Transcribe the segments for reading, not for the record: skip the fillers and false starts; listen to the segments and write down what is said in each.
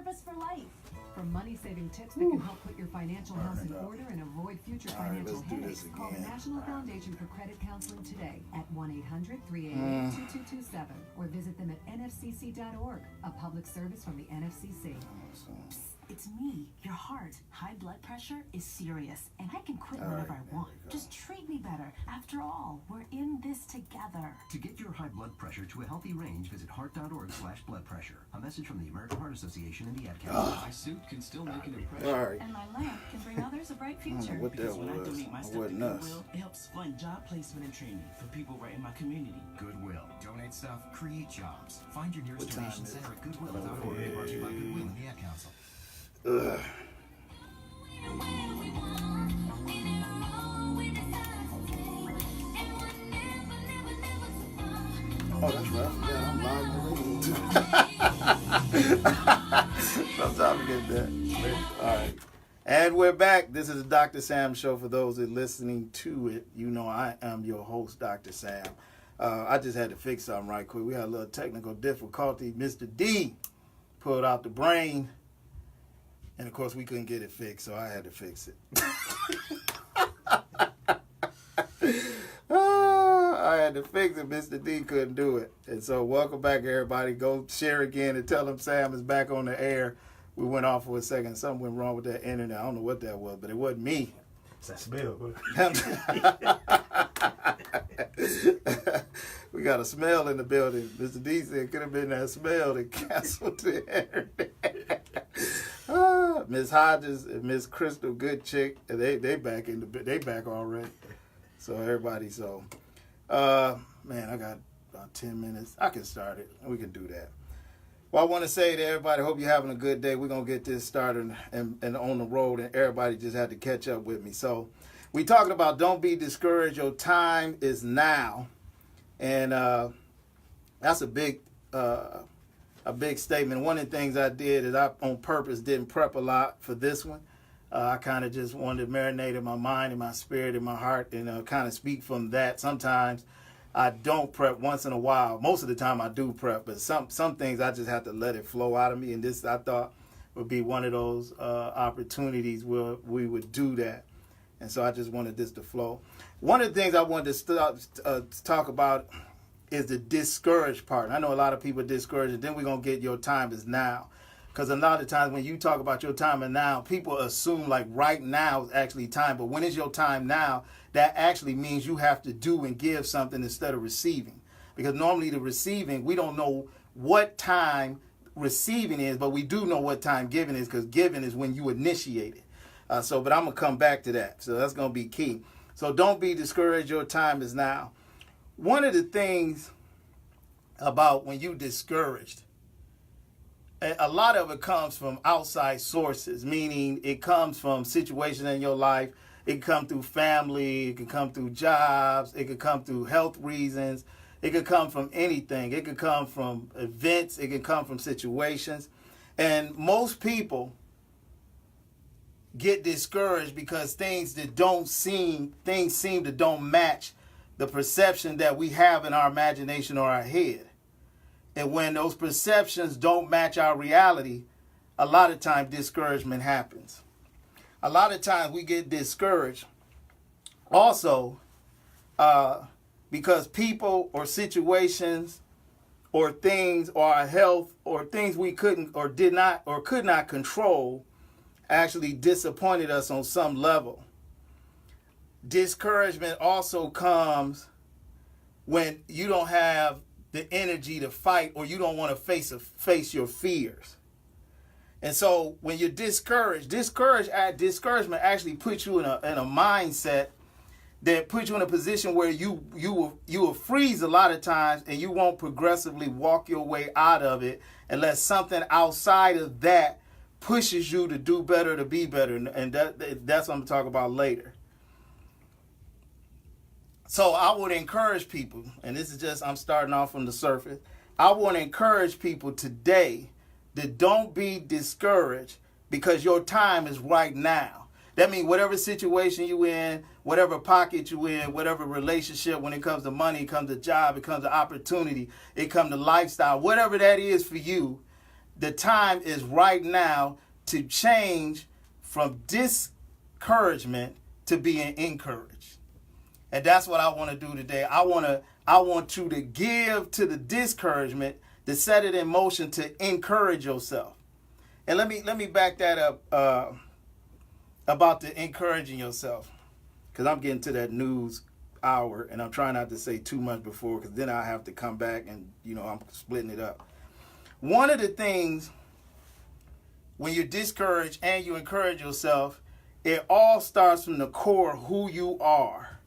purpose for life. For money-saving tips that can help put your financial house in order and avoid future financial headaches, call the National Foundation for Credit Counseling today at 1-800-388-2227 or visit them at nfcc.org, a public service from the NFCC. It's me, your heart. High blood pressure is serious, and I can quit whenever I want. Just treat me better. After all, we're in this together. To get your high blood pressure to a healthy range, visit heart.org/blood pressure. A message from the American Heart Association and the Ad Council. My suit can still make an impression. All right. And my lamp can bring others a bright future. What that Because when I was. donate my I stuff to wasn't us. Goodwill, it helps fund job placement and training for people right in my community. Goodwill. Donate stuff, create jobs. Find your nearest What time donation is center it? at goodwill.org. Brought to you by Goodwill and the Ad Council. Ugh. Oh, that's right. Yeah, I'm live. Sometimes I get that. All right. And we're back. This is the Dr. Sam Show. For those that are listening to it, you know I am your host, Dr. Sam. I just had to fix something right quick. We had a little technical difficulty. Mr. D pulled out the brain. And, of course, we couldn't get it fixed, so I had to fix it. I had to fix it. Mr. D couldn't do it. And so welcome back, everybody. Go share again and tell them Sam is back on the air. We went off for a second. Something went wrong with that internet. I don't know what that was, but it wasn't me. It's that smell. We got a smell in the building. Mr. D said it could have been that smell that canceled the internet. Miss Hodges and Miss Crystal, good chick. They back in the they back already. So everybody, man, I got about 10 minutes. I can start it. We can do that. Well, I want to say to everybody, hope you're having a good day. We're gonna get this started and on the road, and everybody just had to catch up with me. So we talking about don't be discouraged. Your time is now, and that's a big statement. One of the things I did is I, on purpose, didn't prep a lot for this one. I kind of just wanted to marinate in my mind and my spirit and my heart and kind of speak from that. Sometimes I don't prep once in a while. Most of the time I do prep, but some things I just have to let it flow out of me. And this, I thought, would be one of those opportunities where we would do that. And so I just wanted this to flow. One of the things I wanted to talk about is the discouraged part. And I know a lot of people are discouraged, and then we're going to get your time is now. Because a lot of times when you talk about your time and now, people assume like right now is actually time. But when is your time now, that actually means you have to do and give something instead of receiving. Because normally the receiving, we don't know what time receiving is, but we do know what time giving is, because giving is when you initiate it. But I'm going to come back to that. So that's going to be key. So don't be discouraged. Your time is now. One of the things about when you discouraged, a lot of it comes from outside sources, meaning it comes from situations in your life. It can come through family. It can come through jobs. It can come through health reasons. It could come from anything. It could come from events. It can come from situations. And most people get discouraged because things seem to don't match the perception that we have in our imagination or our head. And when those perceptions don't match our reality, a lot of times discouragement happens. A lot of times we get discouraged also because people or situations or things or our health or things we couldn't or did not or could not control actually disappointed us on some level. Discouragement also comes when you don't have the energy to fight, or you don't want to face your fears. And so when you're discouragement actually puts you in a mindset that puts you in a position where you will freeze a lot of times, and you won't progressively walk your way out of it unless something outside of that pushes you to do better, to be better. And that's what I'm going to talk about later. So I would encourage people, and this is just, I'm starting off from the surface. I want to encourage people today that don't be discouraged, because your time is right now. That means whatever situation you in, whatever pocket you in, whatever relationship, when it comes to money, it comes to job, it comes to opportunity, it comes to lifestyle, whatever that is for you, the time is right now to change from discouragement to being encouraged. And that's what I want to do today. I want you to give to the discouragement, to set it in motion to encourage yourself. And let me back that up about the encouraging yourself, because I'm getting to that news hour and I'm trying not to say too much before, because then I have to come back and I'm splitting it up. One of the things when you're discouraged and you encourage yourself, it all starts from the core of who you are.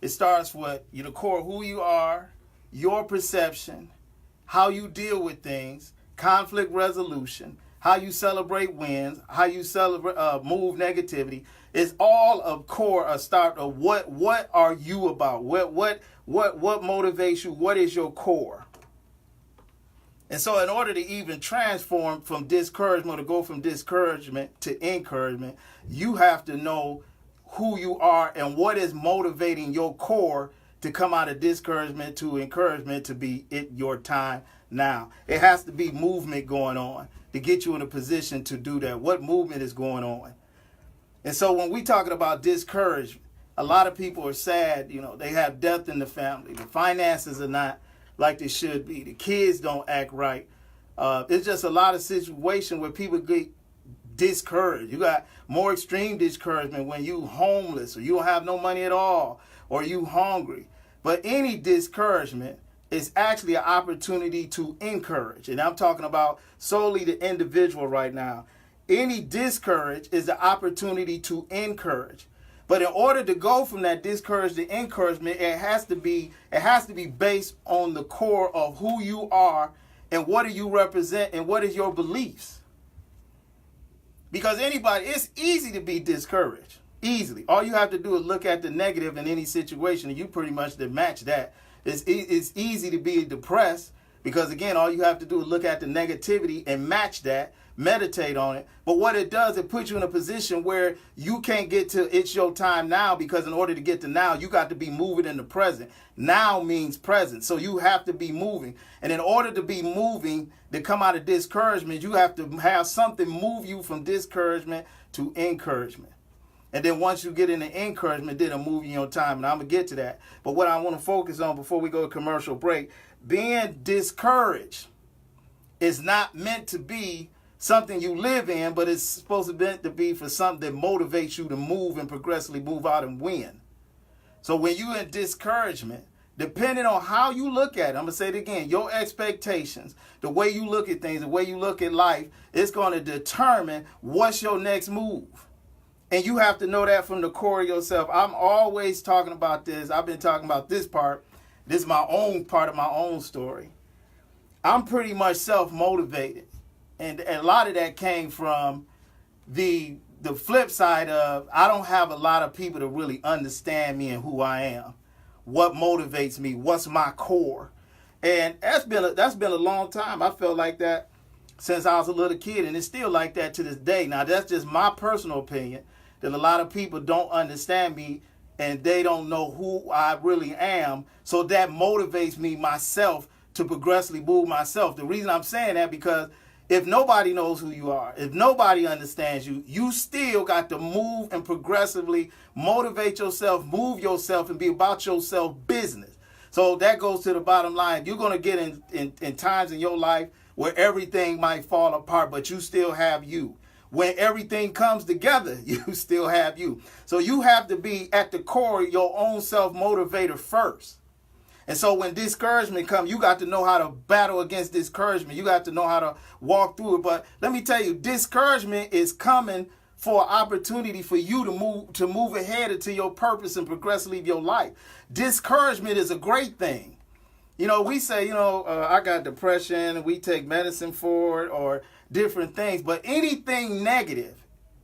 It starts with the core of who you are, your perception, how you deal with things, conflict resolution, how you celebrate wins, how you celebrate move negativity. It's all a core, a start of what are you about? What motivates you? What is your core? And so in order to even transform from discouragement, to go from discouragement to encouragement, you have to know who you are and what is motivating your core to come out of discouragement to encouragement, to be your time now. It has to be movement going on to get you in a position to do that. What movement is going on? And so when we talking about discouragement, a lot of people are sad. They have death in the family. The finances are not like they should be. The kids don't act right. It's just a lot of situations where people get discouraged. You got more extreme discouragement when you homeless, or you don't have no money at all, or you hungry. But any discouragement is actually an opportunity to encourage. And I'm talking about solely the individual right now. Any discourage is the opportunity to encourage. But in order to go from that discourage to encouragement, it has to be based on the core of who you are and what do you represent and what is your beliefs. Because it's easy to be discouraged. Easily. All you have to do is look at the negative in any situation and you pretty much match that. It's easy to be depressed because, again, all you have to do is look at the negativity and match that, meditate on it. But what it does, it puts you in a position where you can't get to it's your time now, because in order to get to now, you got to be moving in the present. Now means present. So you have to be moving. And in order to be moving, to come out of discouragement, you have to have something move you from discouragement to encouragement. And then once you get into encouragement, then it'll move you on time. And I'm going to get to that. But what I want to focus on before we go to commercial break, being discouraged is not meant to be something you live in, but it's supposed to be for something that motivates you to move and progressively move out and win. So when you're in discouragement, depending on how you look at it, I'm going to say it again, your expectations, the way you look at things, the way you look at life, it's going to determine what's your next move. And you have to know that from the core of yourself. I'm always talking about this. I've been talking about this part. This is my own part of my own story. I'm pretty much self-motivated. And a lot of that came from the flip side of I don't have a lot of people to really understand me and who I am. What motivates me? What's my core? And that's been a long time. I felt like that since I was a little kid, and it's still like that to this day. Now, that's just my personal opinion, that a lot of people don't understand me and they don't know who I really am. So that motivates me myself to progressively move myself. The reason I'm saying that, because if nobody knows who you are, if nobody understands you, you still got to move and progressively motivate yourself, move yourself, and be about yourself business. So that goes to the bottom line. You're going to get in times in your life where everything might fall apart, but you still have you. When everything comes together, you still have you. So you have to be at the core your own self-motivator first. And so when discouragement comes, you got to know how to battle against discouragement. You got to know how to walk through it. But let me tell you, discouragement is coming for an opportunity for you to move ahead into your purpose and progressively live your life. Discouragement is a great thing. We say, I got depression and we take medicine for it or different things. But anything negative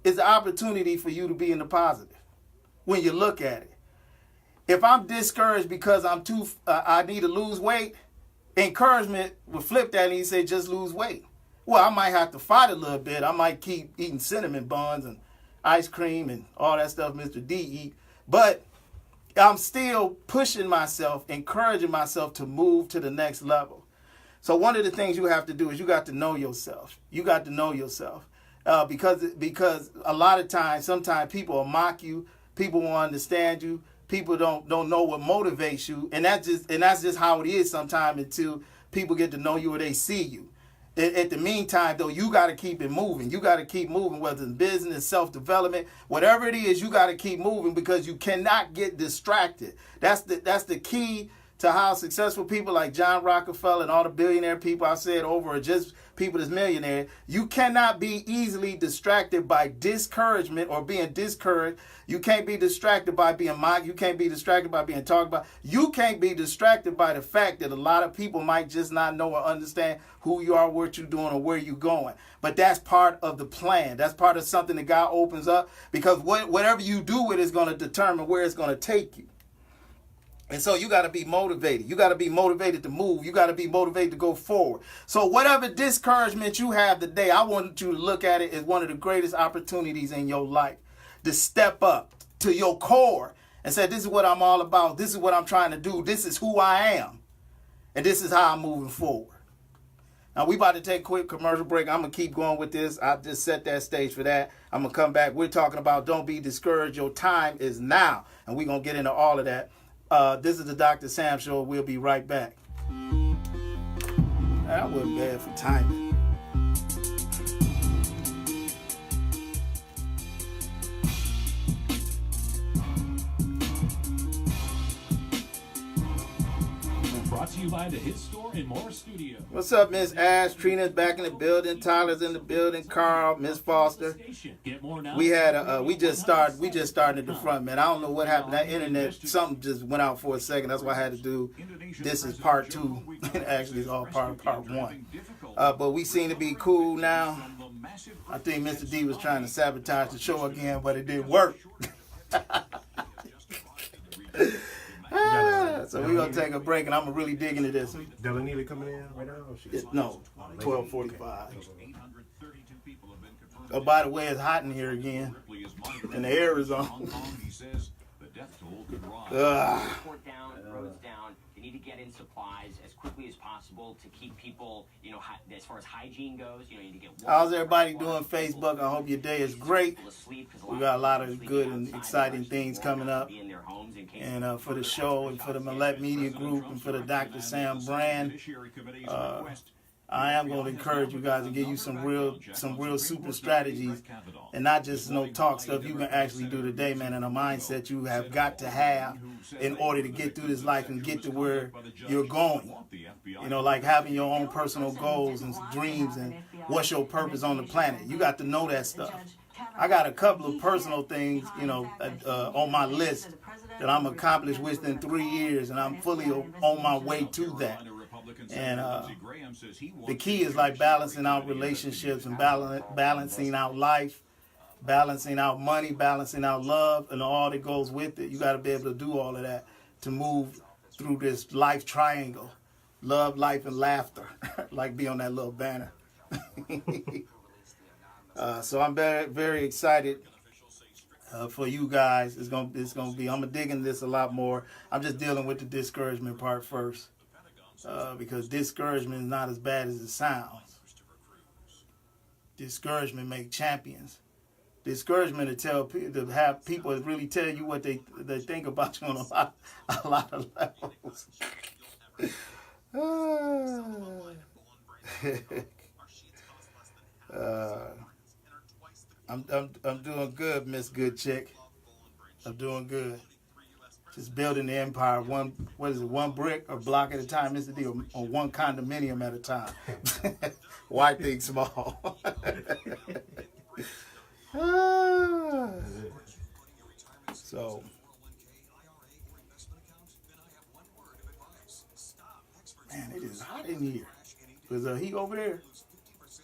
is an opportunity for you to be in the positive when you look at it. If I'm discouraged because I need to lose weight, encouragement will flip that and he say, just lose weight. Well, I might have to fight a little bit. I might keep eating cinnamon buns and ice cream and all that stuff Mr. D eat. But I'm still pushing myself, encouraging myself to move to the next level. So one of the things you have to do is you got to know yourself. You got to know yourself. Because a lot of times, sometimes people will mock you. People won't understand you. People don't know what motivates you. And that's just how it is sometimes until people get to know you or they see you. At the meantime, though, you got to keep it moving. You got to keep moving, whether it's business, self-development, whatever it is, you got to keep moving because you cannot get distracted. That's the key to how successful people like John Rockefeller and all the billionaire people I said over, or just people that's millionaire, you cannot be easily distracted by discouragement or being discouraged. You can't be distracted by being mocked. You can't be distracted by being talked about. You can't be distracted by the fact that a lot of people might just not know or understand who you are, what you're doing, or where you're going. But that's part of the plan. That's part of something that God opens up, because whatever you do with it is going to determine where it's going to take you. And so you got to be motivated. You got to be motivated to move. You got to be motivated to go forward. So whatever discouragement you have today, I want you to look at it as one of the greatest opportunities in your life to step up to your core and say, this is what I'm all about. This is what I'm trying to do. This is who I am. And this is how I'm moving forward. Now, we about to take a quick commercial break. I'm going to keep going with this. I just set that stage for that. I'm going to come back. We're talking about don't be discouraged. Your time is now. And we're going to get into all of that. This is the Dr. Sam Show. We'll be right back. That wasn't bad for timing. Brought to you by the Hit Store in Morris Studio. What's up, Miss Ash? Trina's back in the building. Tyler's in the building. Carl, Miss Foster. We had we just started at the front, man. I don't know what happened. That internet, something just went out for a second. That's why I had to do. This is part 2. Actually, it's all part of part 1. But we seem to be cool now. I think Mr. D was trying to sabotage the show again, but it didn't work. So we're going to take a break, and I'm really digging into this. Delanita coming in right now? No, 12:45. Oh, by the way, it's hot in here again, and the air is on. Report down, roads down. They need to get in supplies as quickly as possible to keep people, as far as hygiene goes, you need to get water. How's everybody doing Facebook? I hope your day is great. We got a lot of good and exciting things coming up. And for the show and for the Millet Media Group and for the Dr. Sam brand, I am going to encourage you guys to give you some real super strategies and not just talk stuff you can actually do today, man, and a mindset you have got to have in order to get through this life and get to where you're going. Like having your own personal goals and dreams and what's your purpose on the planet. You got to know that stuff. I got a couple of personal things, on my list that I'm accomplished within 3 years, and I'm fully on my way to that. And the key is like balancing out relationships and balancing out life, balancing out money, balancing out love, and all that goes with it. You got to be able to do all of that to move through this life triangle. Love, life, and laughter. Like be on that little banner. So I'm very, very excited for you guys. It's gonna be. I'm digging this a lot more. I'm just dealing with the discouragement part first, because discouragement is not as bad as it sounds. Discouragement make champions. Discouragement to have people really tell you what they think about you on a lot of levels. I'm doing good, Miss Good Chick. I'm doing good. Just building the empire one brick or block at a time, Mr. D, or one condominium at a time. Why think small? So, man, it is hot in here. Is he over there?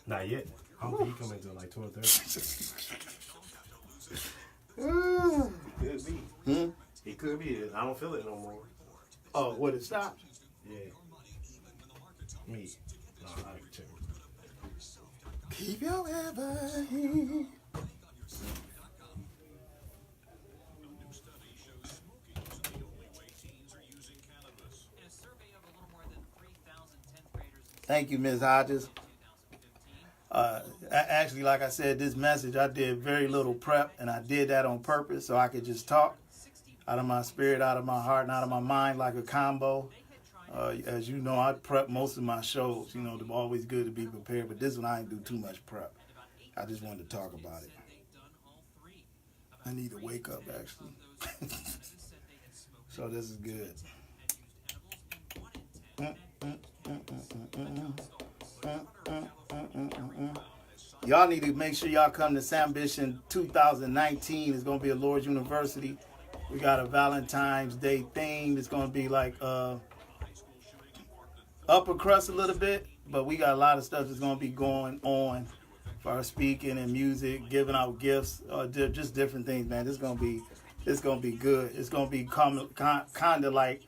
Not yet. I don't think he coming until like 12:30. Could be. It could be. I don't feel it no more. Oh, what, it stopped? Yeah. Me. No, I can check. Keep your ever here. Thank you, Ms. Hodges. Actually, like I said, this message, I did very little prep, and I did that on purpose so I could just talk out of my spirit, out of my heart, and out of my mind like a combo. As you know, I prep most of my shows. You know, it's always good to be prepared, but this one I didn't do too much prep. I just wanted to talk about it. I need to wake up, actually. So this is good. Y'all need to make sure y'all come to Sambition 2019. It's going to be at Lord's University. We got a Valentine's Day theme. It's going to be like upper crust a little bit, but we got a lot of stuff that's going to be going on for our speaking and music, giving out gifts, just different things, man. It's going to be good. It's going to be kind of like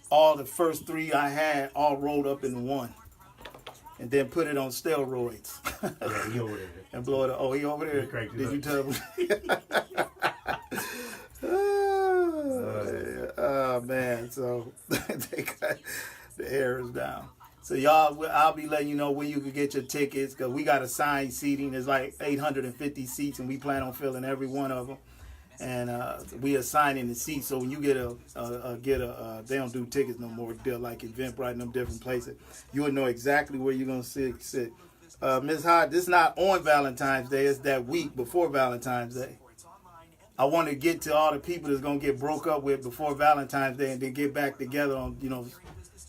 all the first three I had all rolled up in one. And then put it on steroids. Yeah, he over there. And blow it up. Oh, he over there? Did you tell him? Oh, man. So they got the errors down. So y'all, I'll be letting you know when you can get your tickets, because we got assigned seating. There's like 850 seats, and we plan on filling every one of them. And we assigning the seats, so when you get they don't do tickets no more. They're like Eventbrite and them different places. You'll know exactly where you're gonna sit. Ms. Hyde, this is not on Valentine's Day. It's that week before Valentine's Day. I want to get to all the people that's gonna get broke up with before Valentine's Day, and then get back together on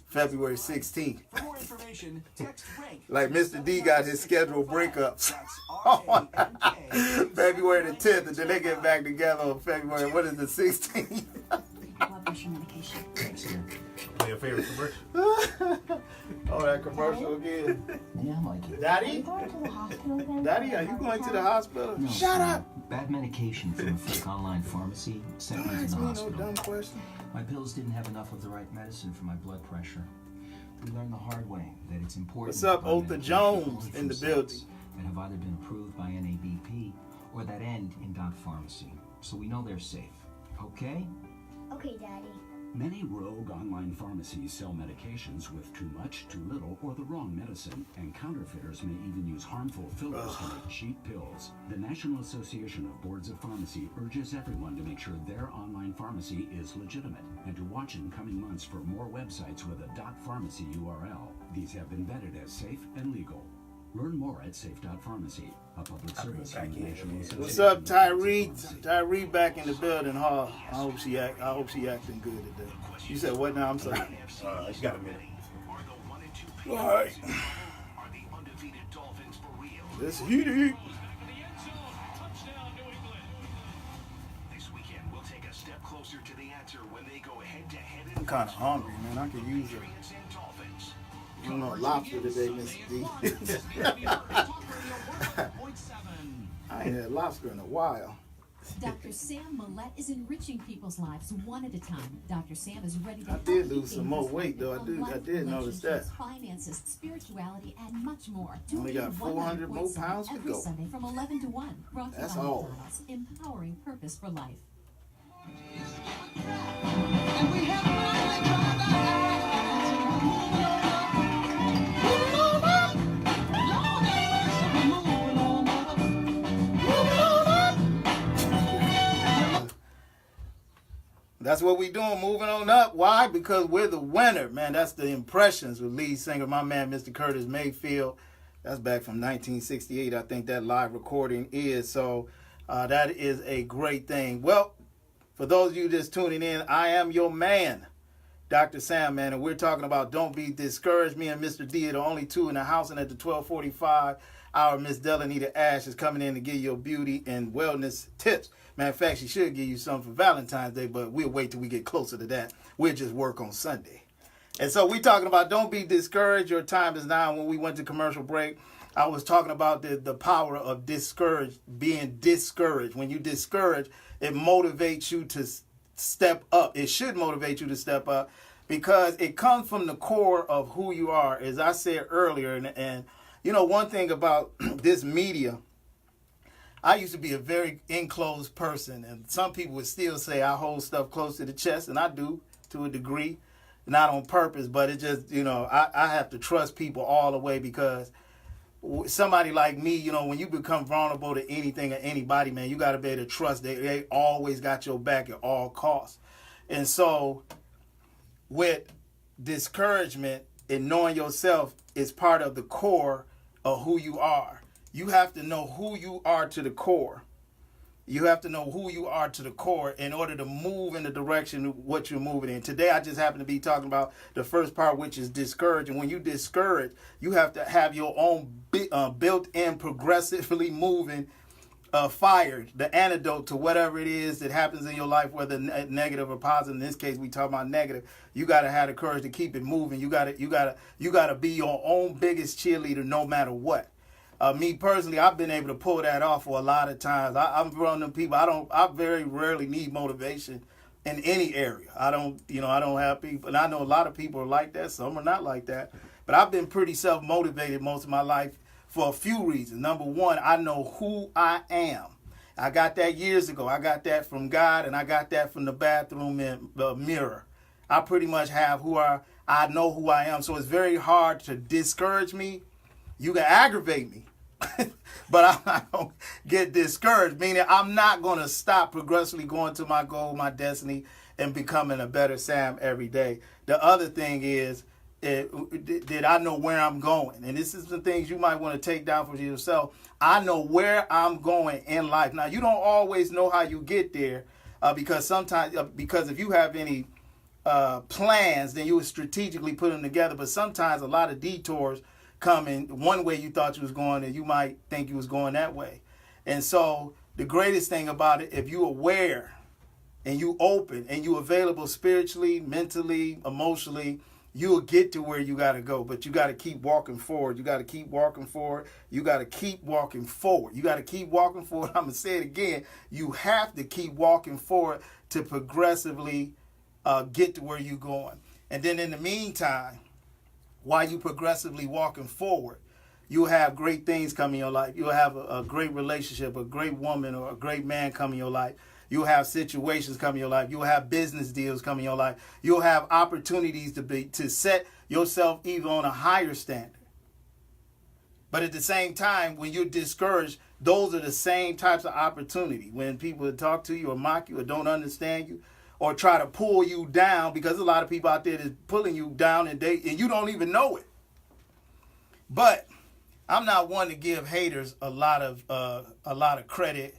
February 16th. For more information, text break. Like Mr. D got his scheduled breakups on February the 10th, and then they get back together on February, what is the 16th? Blood pressure medication. Play your favorite commercial. Oh, that commercial again. Yeah, I like it. Daddy? Going to the hospital then? Daddy, are you going to the hospital? No, Shut son, up! Bad medication from a fake online pharmacy sent me to Ask the me no hospital. dumb question. My pills didn't have enough of the right medicine for my blood pressure. We learned the hard way that it's important. What's up, to buy Otha medication Jones only from in the sites building? that have either been approved by NABP or that end in .pharmacy, so we know they're safe. Okay? Okay, Daddy. Many rogue online pharmacies sell medications with too much, too little, or the wrong medicine, and counterfeiters may even use harmful fillers to make cheap pills. The National Association of Boards of Pharmacy urges everyone to make sure their online pharmacy is legitimate, and to watch in coming months for more websites with a .pharmacy URL. These have been vetted as safe and legal. Learn more at safe.pharmacy, a public service from the National Association. What's up, of Tyree? Boards of Pharmacy. Tyree back in the building, huh? I hope she acting good today. You said what now? I'm sorry. You got a minute. All right. This heat. I'm kind of hungry, man. I could use a lobster today, Mr. D. I ain't had lobster in a while. Dr. Sam Millett is enriching people's lives one at a time. Dr. Sam is ready to I did lose some more weight, though. I did notice that. Finances, spirituality, and much more. Only got 400 more pounds to every go. Sunday from 11 to 1. Brought to you That's by all. McDonald's, empowering purpose for life. That's what we doing, moving on up. Why? Because we're the winner, man. That's the Impressions with lead singer, my man, Mr. Curtis Mayfield. That's back from 1968, I think that live recording is. So that is a great thing. Well, for those of you just tuning in, I am your man, Dr. Sam, man, and we're talking about Don't Be Discouraged. Me and Mr. D are the only two in the house, and at the 12:45 hour, Miss Delanita Ash is coming in to give you beauty and wellness tips. Matter of fact, she should give you something for Valentine's Day, but we'll wait till we get closer to that. We'll just work on Sunday. And so we're talking about don't be discouraged. Your time is now. When we went to commercial break, I was talking about the power of being discouraged. When you discourage, it motivates you to step up. It should motivate you to step up because it comes from the core of who you are. As I said earlier, and you know, one thing about this media, I used to be a very enclosed person, and some people would still say I hold stuff close to the chest, and I do to a degree. not on purpose, but it just, I have to trust people all the way, because somebody like me, when you become vulnerable to anything or anybody, man, you got to be able to trust they always got your back at all costs. And so with discouragement and knowing yourself is part of the core of who you are. You have to know who you are to the core. You have to know who you are to the core in order to move in the direction of what you're moving in. Today, I just happen to be talking about the first part, which is discourage. And when you discourage, you have to have your own built-in, progressively moving fire, the antidote to whatever it is that happens in your life, whether negative or positive. In this case, we talk about negative. You got to have the courage to keep it moving. You got to be your own biggest cheerleader, no matter what. Me personally, I've been able to pull that off for a lot of times. I'm one of them people. I very rarely need motivation in any area. I don't have people, and I know a lot of people are like that. Some are not like that. But I've been pretty self-motivated most of my life for a few reasons. Number one, I know who I am. I got that years ago. I got that from God, and I got that from the bathroom mirror. I pretty much have I know who I am. So it's very hard to discourage me. You can aggravate me, but I don't get discouraged, meaning I'm not going to stop progressively going to my goal, my destiny, and becoming a better Sam every day. The other thing is, did I know where I'm going? And this is the things you might want to take down for yourself. I know where I'm going in life. Now, you don't always know how you get there because if you have any plans, then you would strategically put them together. But sometimes a lot of detours come in one way you thought you was going, and you might think you was going that way. And so the greatest thing about it, if you're aware and you open and you available spiritually, mentally, emotionally, you'll get to where you got to go. But you got to keep walking forward. You got to keep walking forward. You got to keep walking forward. You got to keep walking forward. I'm going to say it again. You have to keep walking forward to progressively get to where you're going. And then in the meantime, while you progressively walking forward, you'll have great things come in your life. You'll have a great relationship, a great woman or a great man come in your life. You'll have situations come in your life. You'll have business deals come in your life. You'll have opportunities to set yourself even on a higher standard. But at the same time, when you're discouraged, those are the same types of opportunity. When people talk to you or mock you or don't understand you, or try to pull you down, because a lot of people out there that's pulling you down and you don't even know it. But I'm not one to give haters a lot of credit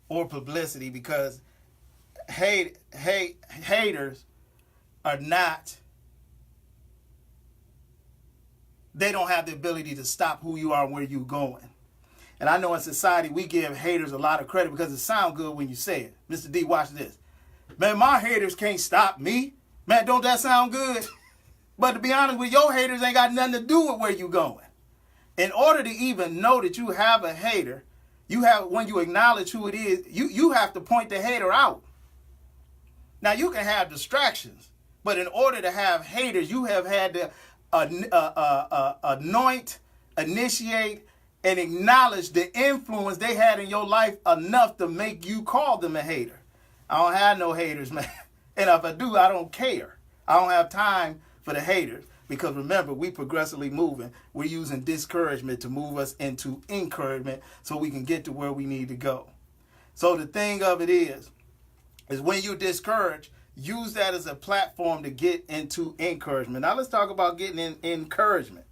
or publicity, because haters are not. They don't have the ability to stop who you are and where you're going. And I know in society we give haters a lot of credit because it sounds good when you say it. Mr. D, watch this. Man, my haters can't stop me. Man, don't that sound good? But to be honest with you, your haters ain't got nothing to do with where you going. In order to even know that you have a hater, when you acknowledge who it is, you have to point the hater out. Now, you can have distractions, but in order to have haters, you have had to anoint, initiate, and acknowledge the influence they had in your life enough to make you call them a hater. I don't have no haters, man. And if I do, I don't care. I don't have time for the haters. Because remember, we progressively moving. We're using discouragement to move us into encouragement so we can get to where we need to go. So the thing of it is when you discourage, use that as a platform to get into encouragement. Now let's talk about getting in encouragement.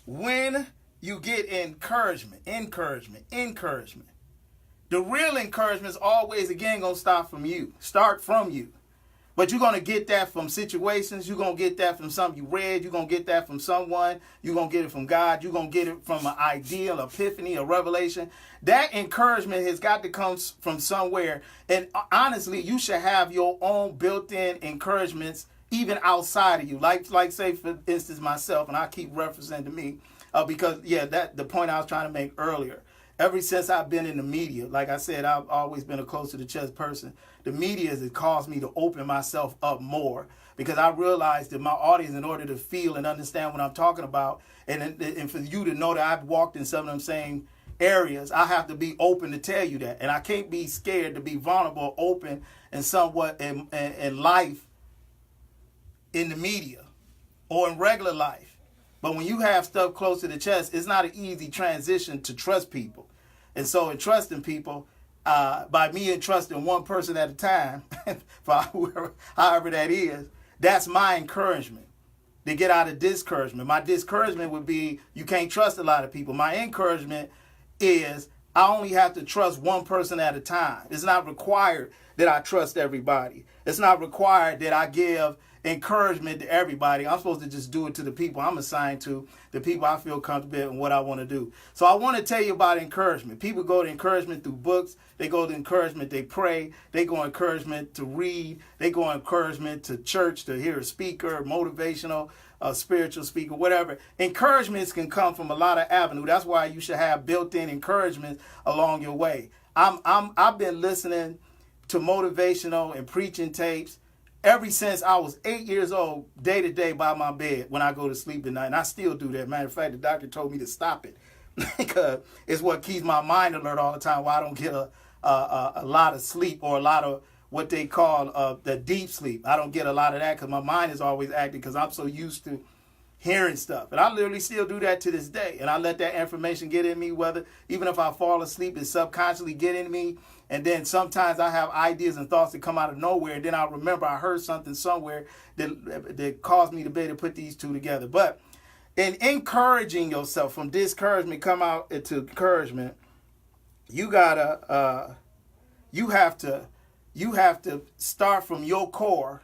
When you get encouragement, the real encouragement is always, again, going to start from you. But you're going to get that from situations. You're going to get that from something you read. You're going to get that from someone. You're going to get it from God. You're going to get it from an idea, an epiphany, a revelation. That encouragement has got to come from somewhere. And honestly, you should have your own built-in encouragements even outside of you. Like say, for instance, myself, and I keep referencing to me because, that the point I was trying to make earlier. Ever since I've been in the media, like I said, I've always been a close to the chest person. The media has caused me to open myself up more because I realized that my audience, in order to feel and understand what I'm talking about, and for you to know that I've walked in some of them same areas, I have to be open to tell you that. And I can't be scared to be vulnerable, open, and somewhat in life in the media or in regular life. But when you have stuff close to the chest, it's not an easy transition to trust people. And so in trusting people, by me entrusting one person at a time, for however that is, that's my encouragement to get out of discouragement. My discouragement would be you can't trust a lot of people. My encouragement is I only have to trust one person at a time. It's not required that I trust everybody. It's not required that I give encouragement to everybody. I'm supposed to just do it to the people I'm assigned to, the people I feel comfortable in and what I want to do. So I want to tell you about encouragement. People go to encouragement through books. They go to encouragement, they pray. They go encouragement to read. They go encouragement to church to hear a speaker, motivational, spiritual speaker, whatever. Encouragements can come from a lot of avenues. That's why you should have built-in encouragement along your way. I've been listening to motivational and preaching tapes ever since I was 8 years old, day to day by my bed when I go to sleep at night. And I still do that. Matter of fact, the doctor told me to stop it because it's what keeps my mind alert all the time, why I don't get a lot of sleep or a lot of what they call the deep sleep. I don't get a lot of that because my mind is always active because I'm so used to hearing stuff. And I literally still do that to this day. And I let that information get in me, whether even if I fall asleep, it subconsciously get in me. And then sometimes I have ideas and thoughts that come out of nowhere. And then I remember I heard something somewhere that caused me to be able to put these two together. But in encouraging yourself from discouragement, come out into encouragement, you have to start from your core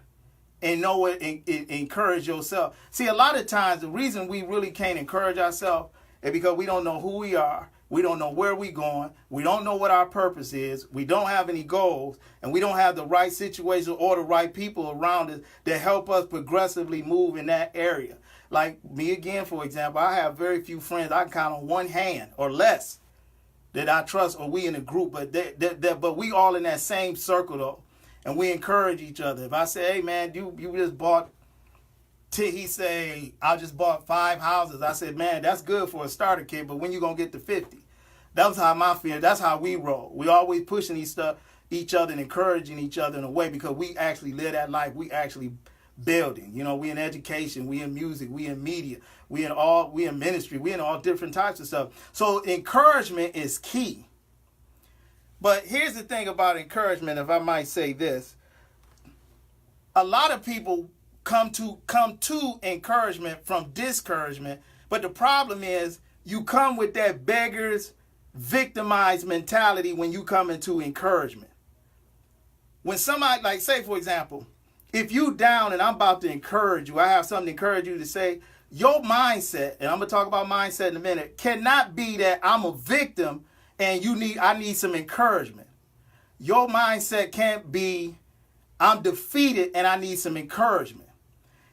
and know it and encourage yourself. See, a lot of times the reason we really can't encourage ourselves is because we don't know who we are. We don't know where we're going. We don't know what our purpose is. We don't have any goals, and we don't have the right situation or the right people around us that help us progressively move in that area. Like me again, for example, I have very few friends I can count on one hand or less that I trust, or we in a group, but we all in that same circle though, and we encourage each other. If I say, hey man, you just bought, he say, I just bought 5 houses. I said, man, that's good for a starter kit, but when you gonna get to 50? That was how my fear. That's how we roll. We always pushing each other and encouraging each other in a way because we actually live that life. We actually building. You know, we in education, we in music, we in media, we in ministry, we in all different types of stuff. So encouragement is key. But here's the thing about encouragement, if I might say this. A lot of people come to encouragement from discouragement, but the problem is you come with that beggar's victimized mentality when you come into encouragement. When somebody, like say for example, if you down and I'm about to encourage you, I have something to encourage you to say, your mindset, and I'm going to talk about mindset in a minute, cannot be that I'm a victim and I need some encouragement. Your mindset can't be I'm defeated and I need some encouragement.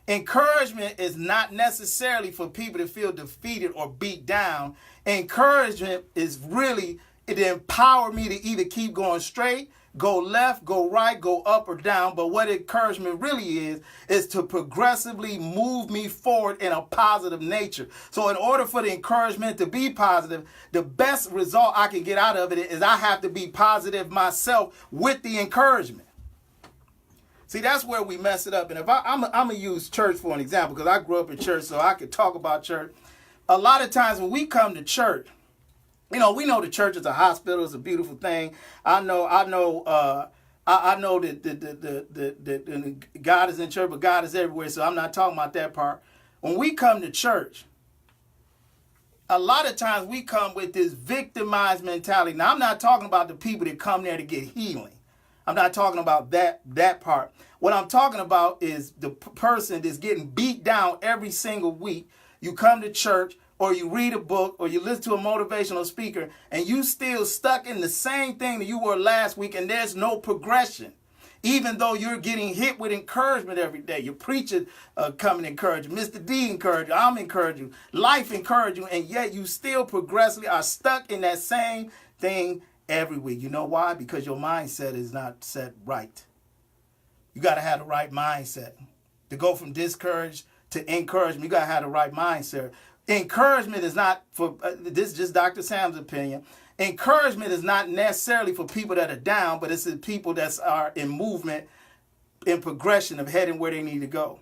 Encouragement is not necessarily for people to feel defeated or beat down. Encouragement is really to empower me to either keep going straight, go left, go right, go up or down. But what encouragement really is to progressively move me forward in a positive nature. So in order for the encouragement to be positive, the best result I can get out of it is I have to be positive myself with the encouragement. See, that's where we mess it up. And if I'm going to use church for an example, because I grew up in church, so I could talk about church. A lot of times when we come to church, you know, we know the church is a hospital. It's a beautiful thing. I know that God is in church, but God is everywhere. So I'm not talking about that part. When we come to church, a lot of times we come with this victimized mentality. Now, I'm not talking about the people that come there to get healing. I'm not talking about that part. What I'm talking about is the person that's getting beat down every single week. You come to church, or you read a book, or you listen to a motivational speaker, and you still stuck in the same thing that you were last week, and there's no progression. Even though you're getting hit with encouragement every day. Your preacher coming to encourage you. Mr. D encourage you. I'm encouraging you. Life encourage you. And yet you still progressively are stuck in that same thing every week. You know why? Because your mindset is not set right. You got to have the right mindset. To go from discouraged to encouragement, you got to have the right mindset. Encouragement is not for, this is just Dr. Sam's opinion. Encouragement is not necessarily for people that are down, but it's the people that are in movement, in progression of heading where they need to go.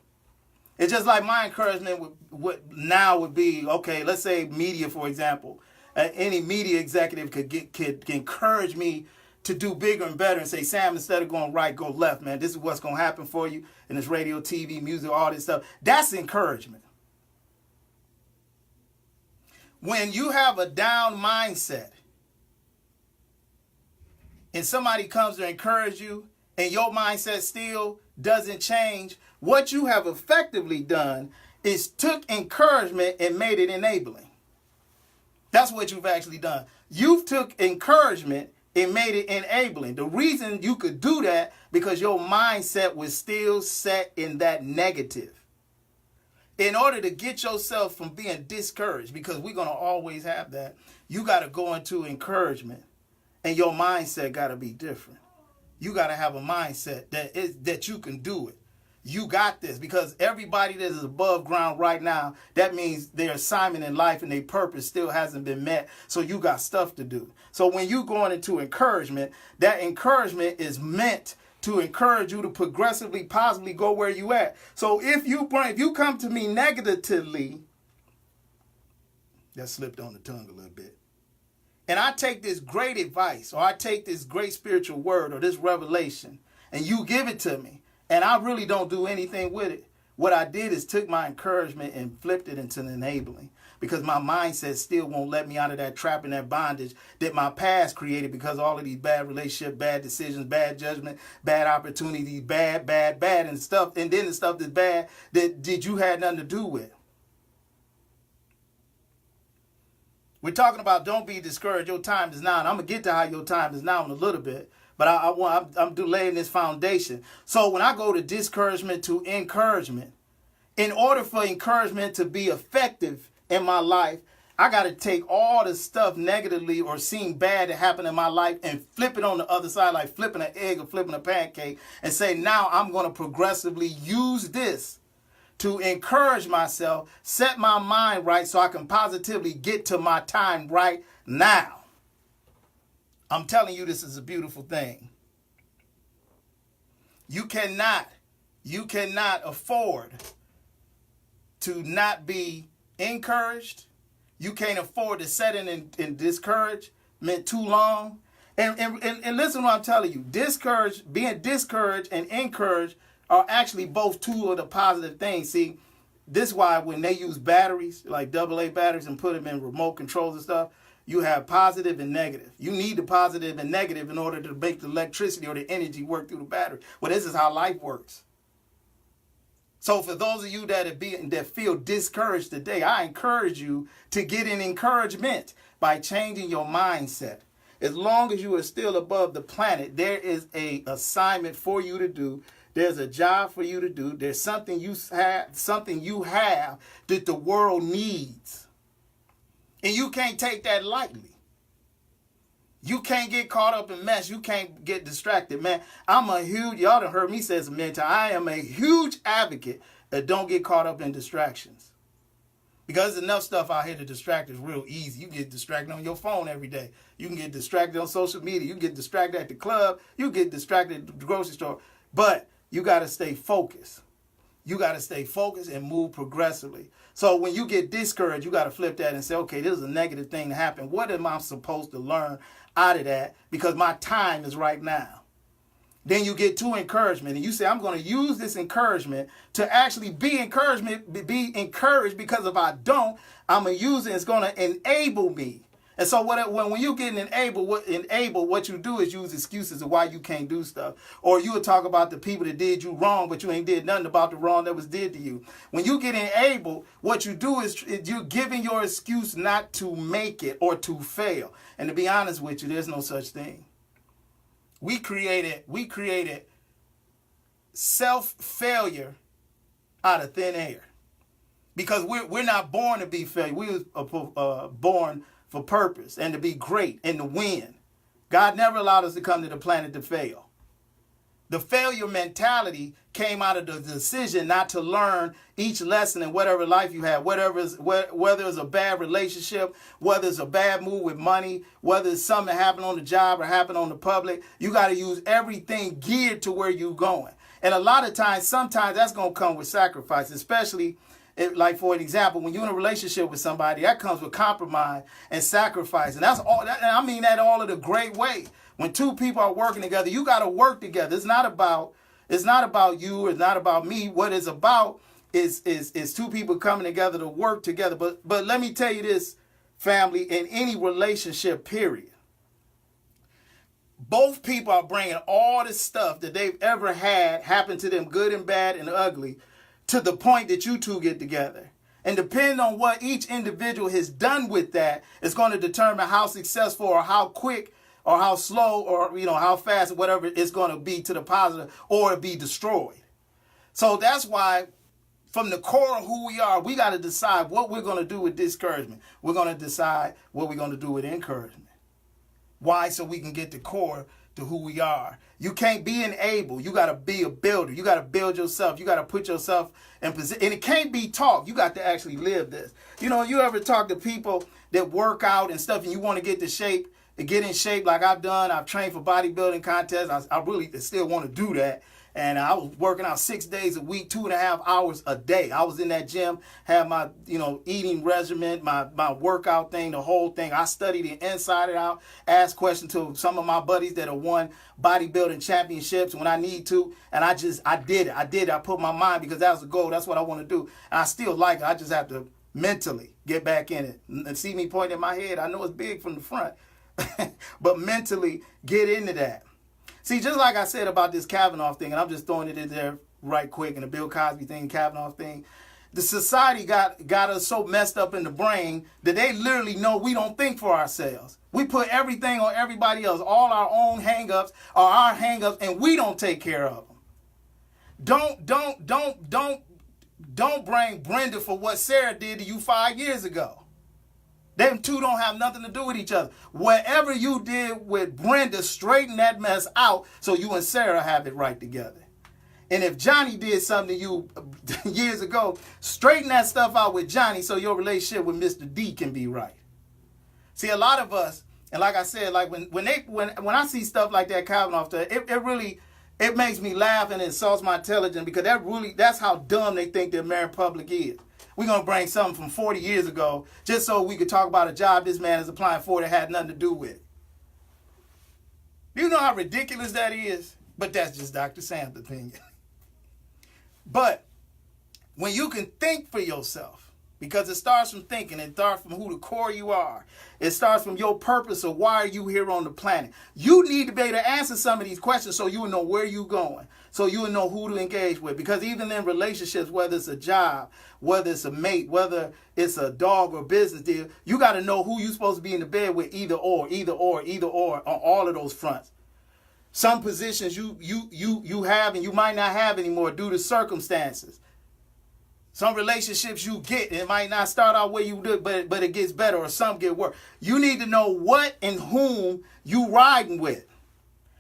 It's just like my encouragement would be, okay, let's say media, for example. Any media executive could encourage me to do bigger and better and say, Sam, instead of going right, go left, man. This is what's going to happen for you in this radio, TV, music, all this stuff. That's encouragement. When you have a down mindset and somebody comes to encourage you and your mindset still doesn't change, what you have effectively done is took encouragement and made it enabling. That's what you've actually done. You've took encouragement and made it enabling. The reason you could do that because your mindset was still set in that negative. In order to get yourself from being discouraged, because we're going to always have that, you got to go into encouragement and your mindset got to be different. You got to have a mindset that you can do it. You got this, because everybody that is above ground right now, that means their assignment in life and their purpose still hasn't been met. So you got stuff to do. So when you going into encouragement, that encouragement is meant to encourage you to progressively, positively go where you at. So if you come to me negatively, that slipped on the tongue a little bit, and I take this great advice, or I take this great spiritual word, or this revelation, and you give it to me, and I really don't do anything with it, what I did is took my encouragement and flipped it into enabling, because my mindset still won't let me out of that trap and that bondage that my past created, because all of these bad relationships, bad decisions, bad judgment, bad opportunities, bad, and stuff, and then the stuff that's bad that you had nothing to do with. We're talking about don't be discouraged. Your time is now. And I'm going to get to how your time is now in a little bit. But I'm laying this foundation. So when I go to discouragement to encouragement, in order for encouragement to be effective in my life, I got to take all the stuff negatively or seem bad that happened in my life and flip it on the other side, like flipping an egg or flipping a pancake, and say, now I'm going to progressively use this to encourage myself, set my mind right so I can positively get to my time right now. I'm telling you, this is a beautiful thing. You cannot afford to not be encouraged. You can't afford to set in discouragement too long. And listen to what I'm telling you. Being discouraged and encouraged are actually both two of the positive things. See, this is why when they use batteries, like AA batteries, and put them in remote controls and stuff, you have positive and negative. You need the positive and negative in order to make the electricity or the energy work through the battery. Well, this is how life works. So for those of you that feel discouraged today, I encourage you to get an encouragement by changing your mindset. As long as you are still above the planet, there is an assignment for you to do. There's a job for you to do. There's something you have that the world needs. And you can't take that lightly. You can't get caught up in mess. You can't get distracted, man. Y'all done heard me say this a million times, I am a huge advocate that don't get caught up in distractions. Because there's enough stuff out here to distract is real easy. You can get distracted on your phone every day. You can get distracted on social media. You can get distracted at the club. You can get distracted at the grocery store. But you got to stay focused. You got to stay focused and move progressively. So when you get discouraged, you got to flip that and say, okay, this is a negative thing to happen. What am I supposed to learn out of that? Because my time is right now. Then you get to encouragement and you say, I'm going to use this encouragement to actually be encouraged, because if I don't, I'm going to use it. It's going to enable me. And so when you get enabled, what you do is use excuses of why you can't do stuff. Or you would talk about the people that did you wrong, but you ain't did nothing about the wrong that was did to you. When you get enabled, what you do is you're giving your excuse not to make it or to fail. And to be honest with you, there's no such thing. We created self-failure out of thin air. Because we're not born to be failure. We were born for purpose and to be great and to win. God never allowed us to come to the planet to fail. The failure mentality came out of the decision not to learn each lesson in whatever life you have, whether it's a bad relationship, whether it's a bad move with money, whether it's something that happened on the job or happened on the public. You got to use everything geared to where you're going. And a lot of times, sometimes that's going to come with sacrifice, especially if, like, for an example, when you're in a relationship with somebody, that comes with compromise and sacrifice. And that's all, and I mean that all in a great way. When two people are working together, you got to work together. It's not about you. It's not about me. What it's about is two people coming together to work together. But let me tell you this, family, in any relationship, period, both people are bringing all the stuff that they've ever had happen to them, good and bad and ugly, to the point that you two get together. And depending on what each individual has done with that, it's going to determine how successful or how quick or how slow or, how fast or whatever it's going to be to the positive or be destroyed. So that's why from the core of who we are, we got to decide what we're going to do with discouragement. We're going to decide what we're going to do with encouragement. Why? So we can get the core to who we are. You can't be an able. You got to be a builder. You got to build yourself. You got to put yourself in position. And it can't be talk. You got to actually live this. You ever talk to people that work out and stuff and you want to get in shape like I've done. I've trained for bodybuilding contests. I really still want to do that. And I was working out 6 days a week, 2.5 hours a day. I was in that gym, had my, eating regimen, my workout thing, the whole thing. I studied it inside and out, asked questions to some of my buddies that have won bodybuilding championships when I need to. And I did it. I put my mind, because that was the goal. That's what I want to do. And I still like it. I just have to mentally get back in it. And see me pointing in my head. I know it's big from the front, but mentally get into that. See, just like I said about this Kavanaugh thing, and I'm just throwing it in there right quick, and the Bill Cosby thing, Kavanaugh thing, the society got us so messed up in the brain that they literally know we don't think for ourselves. We put everything on everybody else. All our own hang-ups are our hang-ups, and we don't take care of them. Don't blame Brenda for what Sarah did to you 5 years ago. Them two don't have nothing to do with each other. Whatever you did with Brenda, straighten that mess out so you and Sarah have it right together. And if Johnny did something to you years ago, straighten that stuff out with Johnny so your relationship with Mr. D can be right. See, a lot of us, and like I said, like when I see stuff like that Kavanaugh stuff, it makes me laugh and insults my intelligence, because that's how dumb they think the American public is. We're going to bring something from 40 years ago just so we could talk about a job this man is applying for that had nothing to do with it. Do you know how ridiculous that is? But that's just Dr. Sam's opinion. But when you can think for yourself, because it starts from thinking, it starts from who the core you are. It starts from your purpose of why are you here on the planet. You need to be able to answer some of these questions so you will know where you're going, so you will know who to engage with. Because even in relationships, whether it's a job, whether it's a mate, whether it's a dog or business deal, you got to know who you're supposed to be in the bed with, either or on all of those fronts. Some positions you have and you might not have anymore due to circumstances. Some relationships you get, it might not start out where you do, but it gets better, or some get worse. You need to know what and whom you riding with.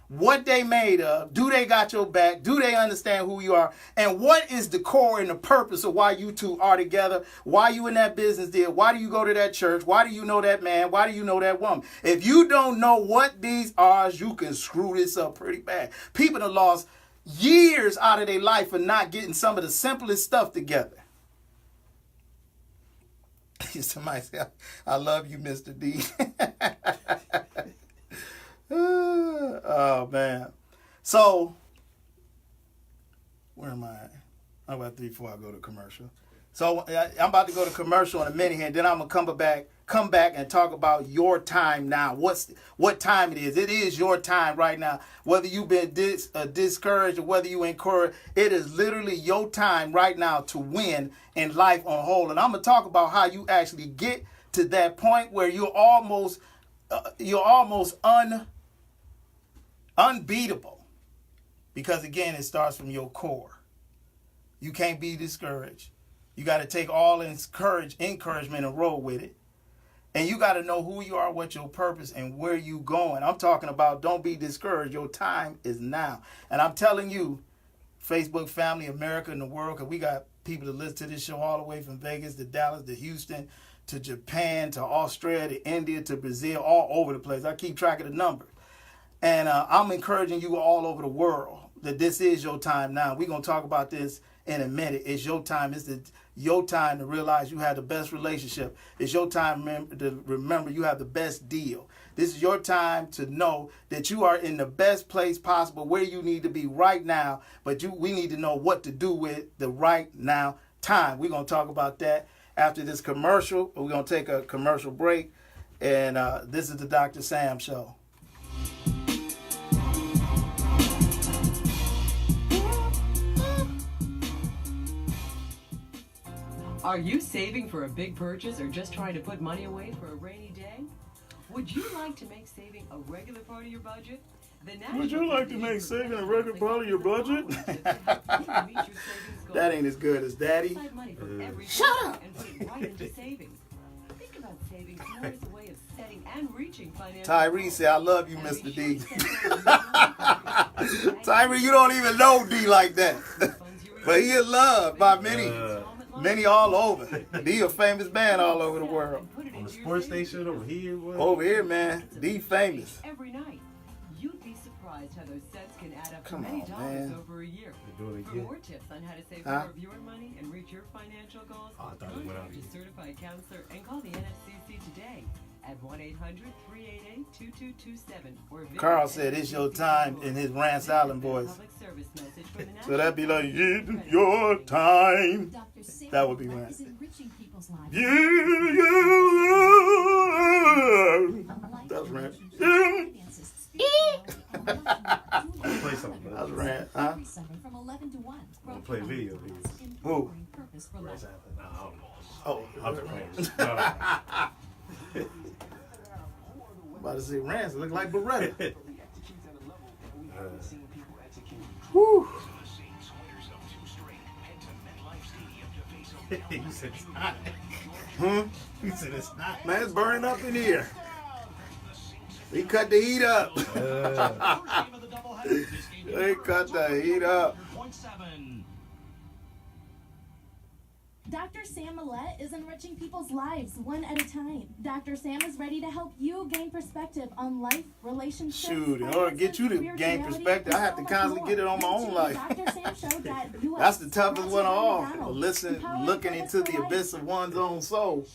What they made of. Do they got your back? Do they understand who you are? And what is the core and the purpose of why you two are together? Why you in that business deal? Why do you go to that church? Why do you know that man? Why do you know that woman? If you don't know what these are, you can screw this up pretty bad. People have lost years out of their life for not getting some of the simplest stuff together. Somebody say, I love you, Mr. D. Oh, man. So, where am I at? I'm about 3 before I go to commercial. So, I'm about to go to commercial in a minute here, and then I'm going to come back and talk about your time now. What time it is. It is your time right now. Whether you've been discouraged or whether you encouraged, it is literally your time right now to win in life on whole. And I'm going to talk about how you actually get to that point where you're almost unbeatable. Because again, it starts from your core. You can't be discouraged. You got to take all encouragement and roll with it. And you got to know who you are, what your purpose, and where you going. I'm talking about don't be discouraged. Your time is now. And I'm telling you, Facebook family, America, and the world, because we got people that listen to this show all the way from Vegas to Dallas to Houston to Japan to Australia to India to Brazil, all over the place. I keep track of the numbers. And I'm encouraging you all over the world. that this is your time now. We're going to talk about this in a minute. It's your time. It's your time to realize you have the best relationship. It's your time to remember you have the best deal. This is your time to know that you are in the best place possible where you need to be right now, but we need to know what to do with the right now time. We're going to talk about that after this commercial. We're going to take a commercial break, and this is the Dr. Sam Show. Are you saving for a big purchase or just trying to put money away for a rainy day? Would you like to make saving a regular part of your budget? Would you like to make saving a regular part of your budget? That ain't as good as Daddy. Shut up! And put it right into savings. Think about savings more as a way of setting and reaching financial Tyree said, I love you, Mr. D. Tyree, you don't even know D like that. But he is loved by many all over. D a famous band all over the world. On the sports station over here. What? Over here, man. D famous. Every night. You'd be surprised how those cents can add up to Come many on, dollars man. over a year. They're doing it For again. more tips on how to save more of your money and reach your financial goals, Oh, I thought it went out contact a certified counselor and call the NFCC today at 1-800-388-2227 or visit Carl said it's your time in his Rance Allen voice. Public service message from the So that'd be like, it's your time. Dr. Sam That would be Millett right. is enriching people's lives. You. That's right. Play something. That's right. Huh? Every Sunday from 11 to 1. I'm gonna play video games. Who? Empowering purpose for life. Nah, I don't know. Oh, I'm just playing. about to say Rance look like Beretta. Whew. You said it's hot. You said it's hot. Man, it's burning up in here. He cut the heat up. They cut the heat up. Dr. Sam Millett is enriching people's lives one at a time. Dr. Sam is ready to help you gain perspective on life, relationships, Shoot, in order to get you to gain perspective, I have to constantly get it on my own life. That's the toughest one of all. Looking into the abyss of one's own soul.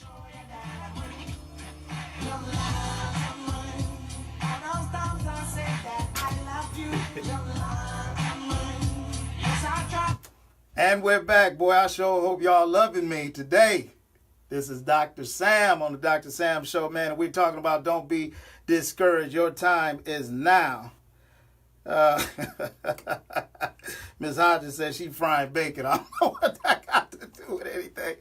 And we're back, boy. I sure hope y'all loving me today. This is Dr. Sam on the Dr. Sam Show, man. And we're talking about don't be discouraged. Your time is now. Miss Hodges says she frying bacon. I don't know what that got to do with anything.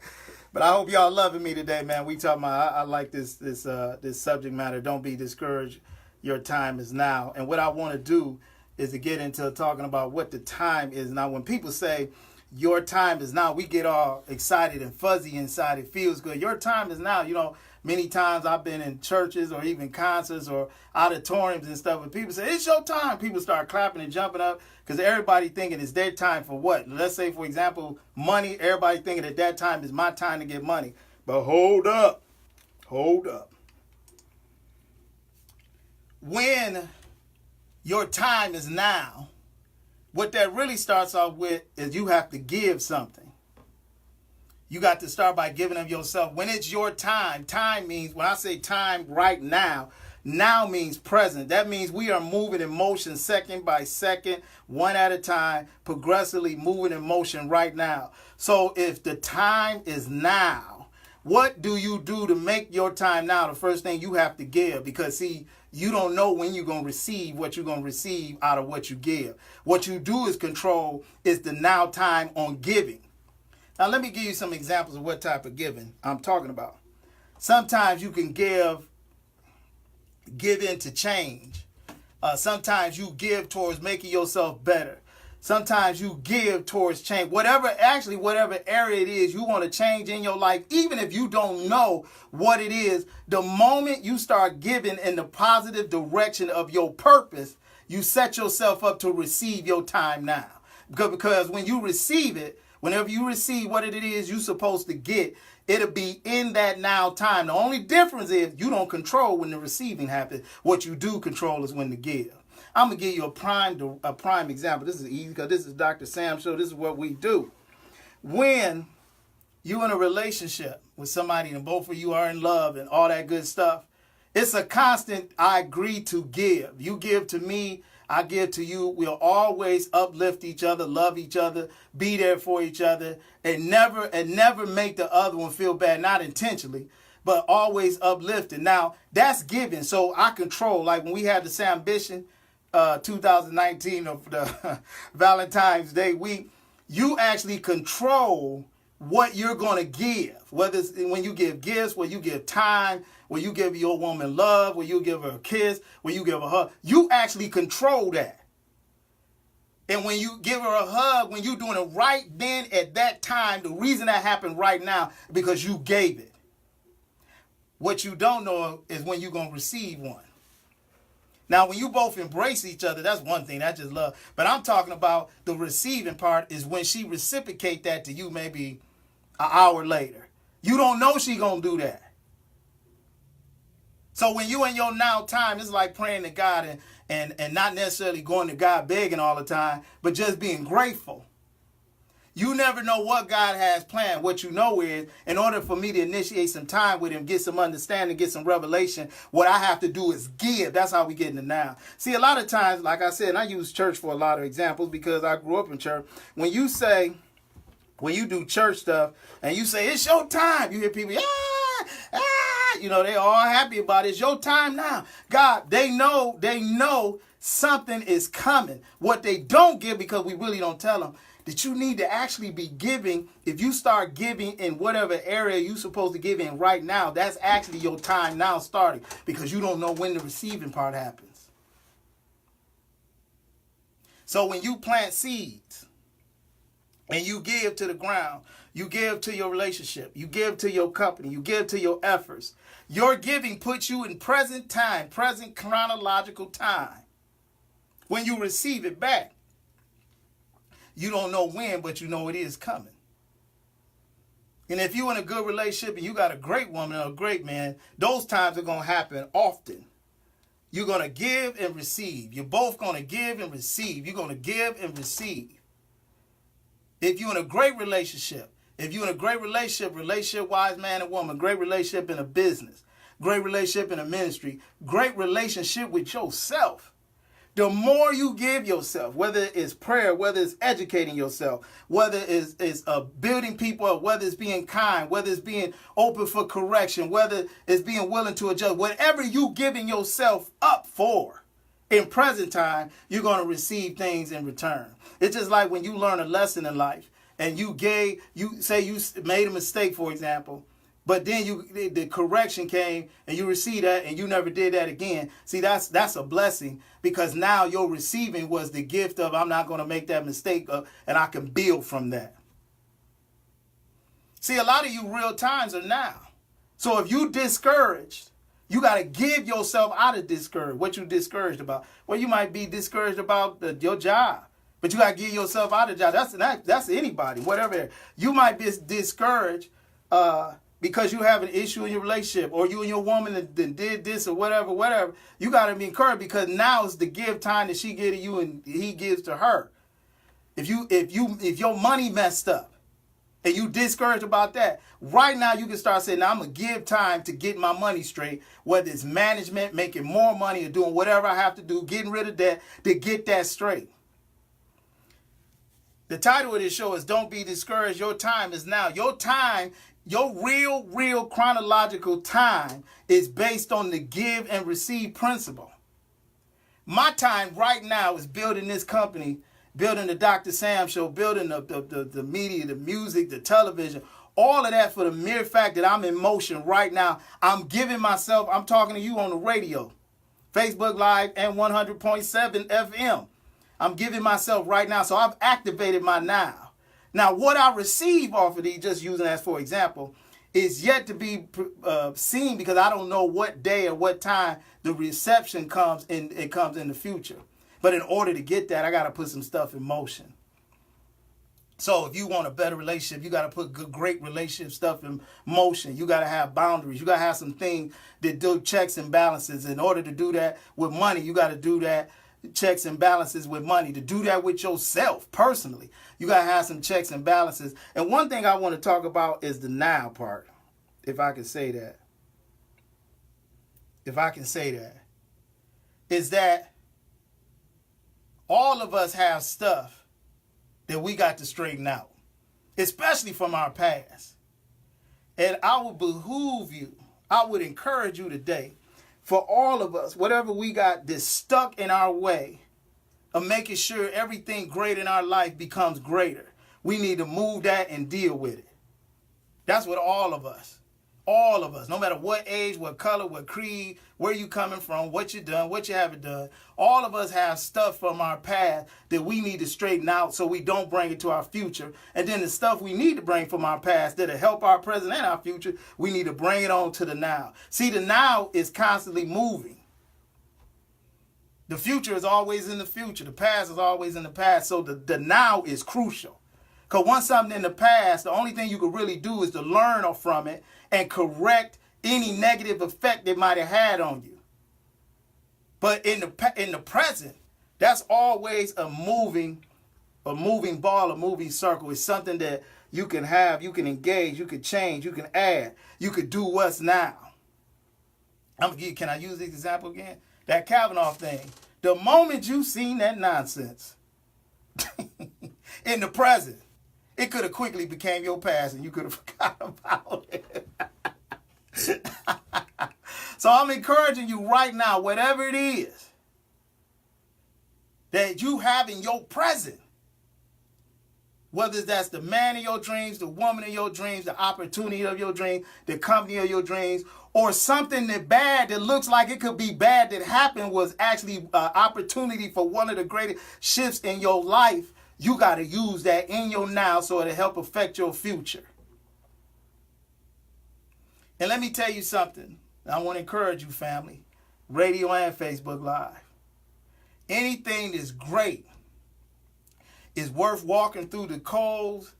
But I hope y'all loving me today, man. We talking about, I like this subject matter. Don't be discouraged. Your time is now. And what I want to do is to get into talking about what the time is now. When people say your time is now, we get all excited and fuzzy inside. It feels good. Your time is now. You know, many times I've been in churches or even concerts or auditoriums and stuff, and people say, it's your time. People start clapping and jumping up because everybody thinking it's their time for what? Let's say, for example, money. Everybody thinking at that time is my time to get money. But hold up. Hold up. When your time is now, what that really starts off with is you have to give something. You got to start by giving of yourself. When it's your time, time means, when I say time right now, now means present. That means we are moving in motion second by second, one at a time, progressively moving in motion right now. So if the time is now, what do you do to make your time now? The first thing you have to give, because see, you don't know when you're going to receive what you're going to receive out of what you give. What you do is control is the now time on giving. Now, let me give you some examples of what type of giving I'm talking about. Sometimes you can give into change. Sometimes you give towards making yourself better. Sometimes you give towards change. Whatever area it is you want to change in your life, even if you don't know what it is, the moment you start giving in the positive direction of your purpose, you set yourself up to receive your time now. Because when you receive it, whenever you receive what it is you're supposed to get, it'll be in that now time. The only difference is you don't control when the receiving happens. What you do control is when to give. I'm going to give you a prime example. This is easy because this is Dr. Sam Show. This is what we do. When you're in a relationship with somebody and both of you are in love and all that good stuff, it's a constant, I agree to give. You give to me, I give to you. We'll always uplift each other, love each other, be there for each other, and never make the other one feel bad, not intentionally, but always uplifted. Now, that's giving. So I control, like when we had the Sambition 2019 of the Valentine's Day week, you actually control what you're going to give, whether it's when you give gifts, when you give time, when you give your woman love, when you give her a kiss, when you give her a hug. You actually control that. And when you give her a hug, when you're doing it right then at that time, the reason that happened right now, because you gave it. What you don't know is when you're going to receive one. Now, when you both embrace each other, that's one thing. That's just love. But I'm talking about the receiving part is when she reciprocate that to you maybe an hour later. You don't know she going to do that. So when you in your now time, it's like praying to God and not necessarily going to God begging all the time, but just being grateful. You never know what God has planned. What you know is, in order for me to initiate some time with him, get some understanding, get some revelation, what I have to do is give. That's how we get into now. See, a lot of times, like I said, and I use church for a lot of examples because I grew up in church. When you do church stuff and you say, it's your time, you hear people, they're all happy about it. It's your time now. God, they know something is coming. What they don't give, because we really don't tell them, that you need to actually be giving. If you start giving in whatever area you're supposed to give in right now, that's actually your time now starting, because you don't know when the receiving part happens. So when you plant seeds and you give to the ground, you give to your relationship, you give to your company, you give to your efforts, your giving puts you in present time, present chronological time. When you receive it back, you don't know when, but you know it is coming. And if you're in a good relationship and you got a great woman or a great man, those times are going to happen often. You're going to give and receive. You're both going to give and receive. You're going to give and receive. If you're in a great relationship, relationship-wise, man and woman, great relationship in a business, great relationship in a ministry, great relationship with yourself. The more you give yourself, whether it's prayer, whether it's educating yourself, whether it's building people up, whether it's being kind, whether it's being open for correction, whether it's being willing to adjust, whatever you giving yourself up for in present time, you're going to receive things in return. It's just like when you learn a lesson in life and you say you made a mistake, for example, but then the correction came and you received that and you never did that again. See, that's a blessing, because now your receiving was the gift of, I'm not going to make that mistake, and I can build from that. See, a lot of you real times are now. So if you discouraged, you got to give yourself out of discouraged. What you discouraged about? Well, you might be discouraged about your job, but you got to give yourself out of job. That's anybody, whatever. You might be discouraged because you have an issue in your relationship, or you and your woman that did this or whatever. You got to be encouraged, because now it's the give time that she gives to you and he gives to her. If your money messed up and you discouraged about that, right now you can start saying, now I'm going to give time to get my money straight, whether it's management, making more money, or doing whatever I have to do, getting rid of that, to get that straight. The title of this show is Don't Be Discouraged. Your time is now. Your time, your real chronological time is based on the give and receive principle. My time right now is building this company, building the Dr. Sam Show, building the media, the music, the television, all of that for the mere fact that I'm in motion right now. I'm giving myself, I'm talking to you on the radio, Facebook Live and 100.7 FM. I'm giving myself right now. So I've activated my now. Now, what I receive off of these, just using as for example, is yet to be seen, because I don't know what day or what time the reception comes in. It comes in the future. But in order to get that, I got to put some stuff in motion. So if you want a better relationship, you got to put great relationship stuff in motion. You got to have boundaries. You got to have some things that do checks and balances. In order to do that with money, you got to do that. checks and balances with money, to do that with yourself personally. You got to have some checks and balances. And one thing I want to talk about is the now part, if I can say that. If I can say that. Is that all of us have stuff that we got to straighten out, especially from our past. And I would behoove you, I would encourage you today, for all of us, whatever we got that's stuck in our way of making sure everything great in our life becomes greater, we need to move that and deal with it. That's what all of us, no matter what age, what color, what creed, where you coming from, what you done, what you haven't done, all of us have stuff from our past that we need to straighten out so we don't bring it to our future. And then the stuff we need to bring from our past that'll help our present and our future, we need to bring it on to the now. See, the now is constantly moving. The future is always in the future. The past is always in the past. So the now is crucial. Because once something in the past, the only thing you can really do is to learn from it and correct any negative effect it might have had on you. But in the present, that's always a moving ball, a moving circle. It's something that you can have, you can engage, you can change, you can add, you could do what's now. Can I use this example again? That Kavanaugh thing. The moment you seen that nonsense in the present, it could have quickly became your past and you could have forgot about it. So I'm encouraging you right now, whatever it is that you have in your present, whether that's the man of your dreams, the woman of your dreams, the opportunity of your dreams, the company of your dreams, or something that bad that looks like it could be bad that happened was actually an opportunity for one of the greatest shifts in your life, you got to use that in your now so it'll help affect your future. And let me tell you something. I want to encourage you, family, radio and Facebook Live. Anything that's great is worth walking through the coals,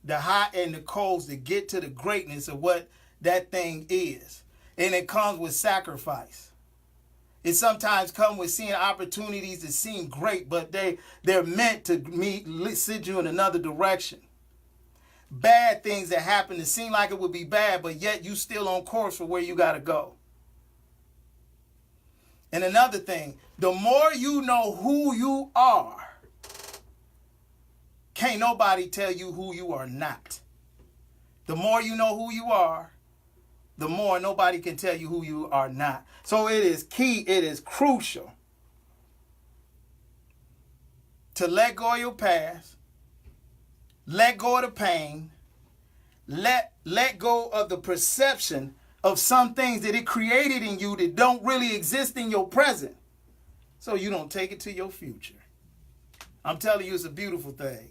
the hot and the colds to get to the greatness of what that thing is. And it comes with sacrifice. It sometimes comes with seeing opportunities that seem great, but they're meant to send you in another direction. Bad things that happen that seem like it would be bad, but yet you still on course for where you got to go. And another thing, the more you know who you are, can't nobody tell you who you are not. The more you know who you are, the more nobody can tell you who you are not. So it is key, it is crucial to let go of your past, let go of the pain, let go of the perception of some things that it created in you that don't really exist in your present, so you don't take it to your future. I'm telling you, it's a beautiful thing.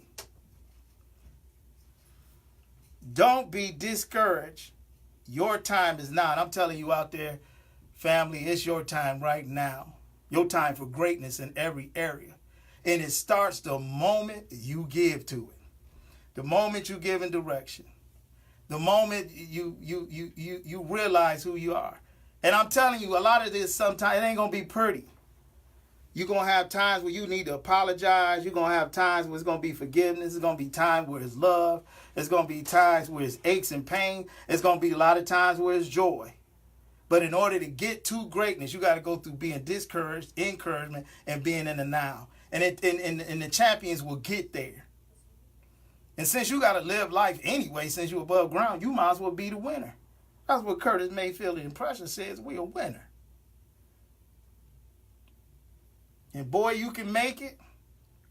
Don't be discouraged. Your time is now. And I'm telling you out there, family, it's your time right now. Your time for greatness in every area. And it starts the moment you give to it. The moment you give in direction. The moment you realize who you are. And I'm telling you, a lot of this sometimes, it ain't going to be pretty. You're going to have times where you need to apologize. You're going to have times where it's going to be forgiveness. It's going to be times where it's love. It's going to be times where it's aches and pain. It's going to be a lot of times where it's joy. But in order to get to greatness, you got to go through being discouraged, encouragement, and being in the now. And the champions will get there. And since you got to live life anyway, since you're above ground, you might as well be the winner. That's what Curtis Mayfield Impression says. We're a winner. And boy, you can make it.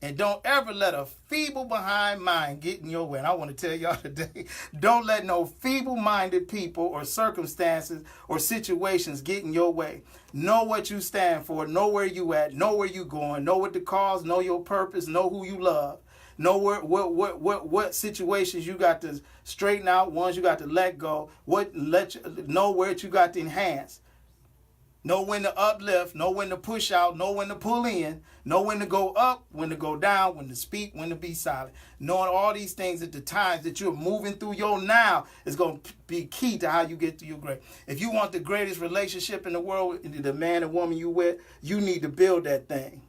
And don't ever let a feeble behind mind get in your way. And I want to tell y'all today, don't let no feeble-minded people or circumstances or situations get in your way. Know what you stand for. Know where you at. Know where you going. Know what the cause. Know your purpose. Know who you love. Know what situations you got to straighten out. Ones you got to let go. Know where you got to enhance. Know when to uplift, know when to push out, know when to pull in, know when to go up, when to go down, when to speak, when to be silent. Knowing all these things at the times that you're moving through your now is going to be key to how you get to your great. If you want the greatest relationship in the world, the man and woman you with, you need to build that thing.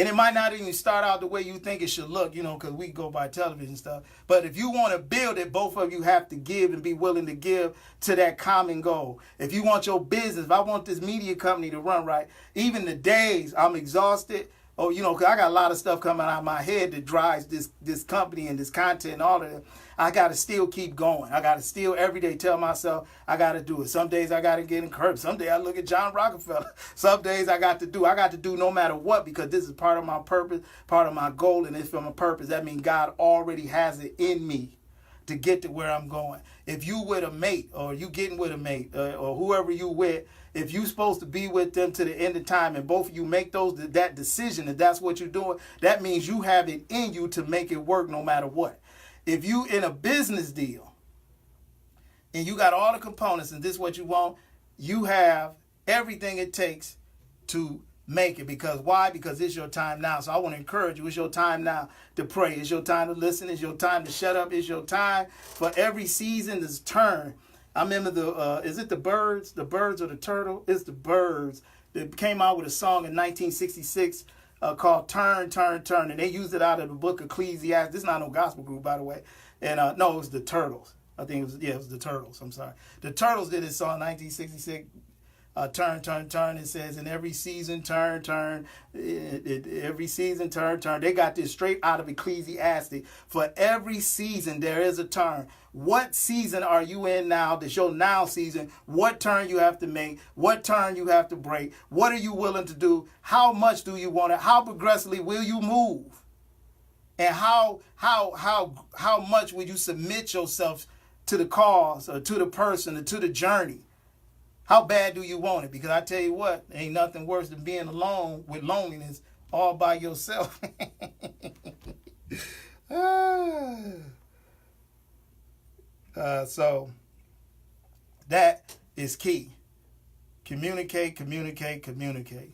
And it might not even start out the way you think it should look, you know, because we go by television stuff. But if you want to build it, both of you have to give and be willing to give to that common goal. If you want your business, if I want this media company to run right, even the days I'm exhausted, or, you know, because I got a lot of stuff coming out of my head that drives this company and this content and all of it, I got to still keep going. I got to still every day tell myself I got to do it. Some days I got to get encouraged. Some days I look at John Rockefeller. Some days I got to do no matter what, because this is part of my purpose, part of my goal, and it's for my purpose. That means God already has it in me to get to where I'm going. If you with a mate, or you getting with a mate, or whoever you with, if you supposed to be with them to the end of time, and both of you make that decision, and that's what you're doing, that means you have it in you to make it work no matter what. If you in a business deal and you got all the components and this is what you want, you have everything it takes to make it. Because why? Because it's your time now. So I want to encourage you. It's your time now to pray. It's your time to listen. It's your time to shut up. It's your time for every season to turn. I remember is it the Birds? The Birds or the Turtle? It's the Birds. They came out with a song in 1966 called Turn, Turn, Turn. And they used it out of the book Ecclesiastes. This is not no gospel group, by the way. And no, it was the Turtles. I think it was the Turtles. I'm sorry. The Turtles did this song in 1966. Turn, turn, turn. It says, in every season, turn, turn. Every season, turn, turn. They got this straight out of Ecclesiastes. For every season, there is a turn. What season are you in now? That's your now season. What turn you have to make? What turn you have to break? What are you willing to do? How much do you want it? How progressively will you move? And how much will you submit yourself to the cause, or to the person, or to the journey? How bad do you want it? Because I tell you what, ain't nothing worse than being alone with loneliness all by yourself. So that is key. Communicate, communicate, communicate.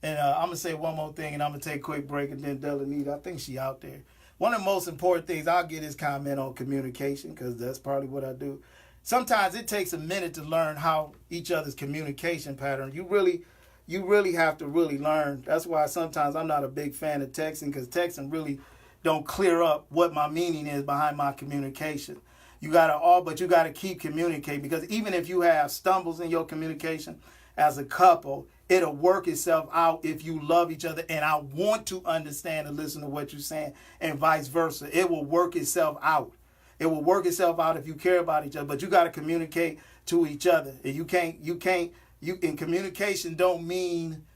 And I'm going to say one more thing, and I'm going to take a quick break, and then Delanita, I think she out there. One of the most important things, I'll get his comment on communication, because that's probably what I do. Sometimes it takes a minute to learn how each other's communication pattern. You really have to really learn. That's why sometimes I'm not a big fan of texting, because texting really don't clear up what my meaning is behind my communication. But you gotta keep communicating, because even if you have stumbles in your communication as a couple, it'll work itself out if you love each other. And I want to understand and listen to what you're saying, and vice versa. It will work itself out. It will work itself out if you care about each other, but you got to communicate to each other. And you in communication don't mean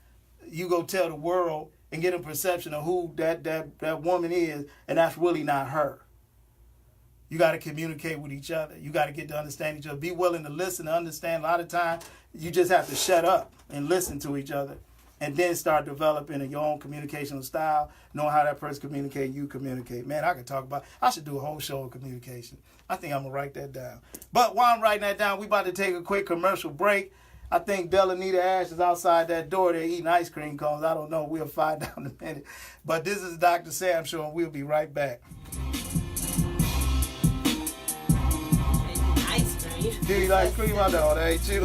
you go tell the world and get a perception of who that woman is, and that's really not her. You got to communicate with each other. You got to get to understand each other. Be willing to listen, to understand. A lot of times, you just have to shut up and listen to each other, and then start developing your own communicational style, knowing how that person communicates, you communicate. Man, I should do a whole show on communication. I think I'm going to write that down. But while I'm writing that down, we about to take a quick commercial break. I think Delanita Ash is outside that door there eating ice cream cones. I don't know. We'll find out in a minute. But this is Dr. Sam Show, and we'll be right back. Do you ice cream? I know, that ain't you.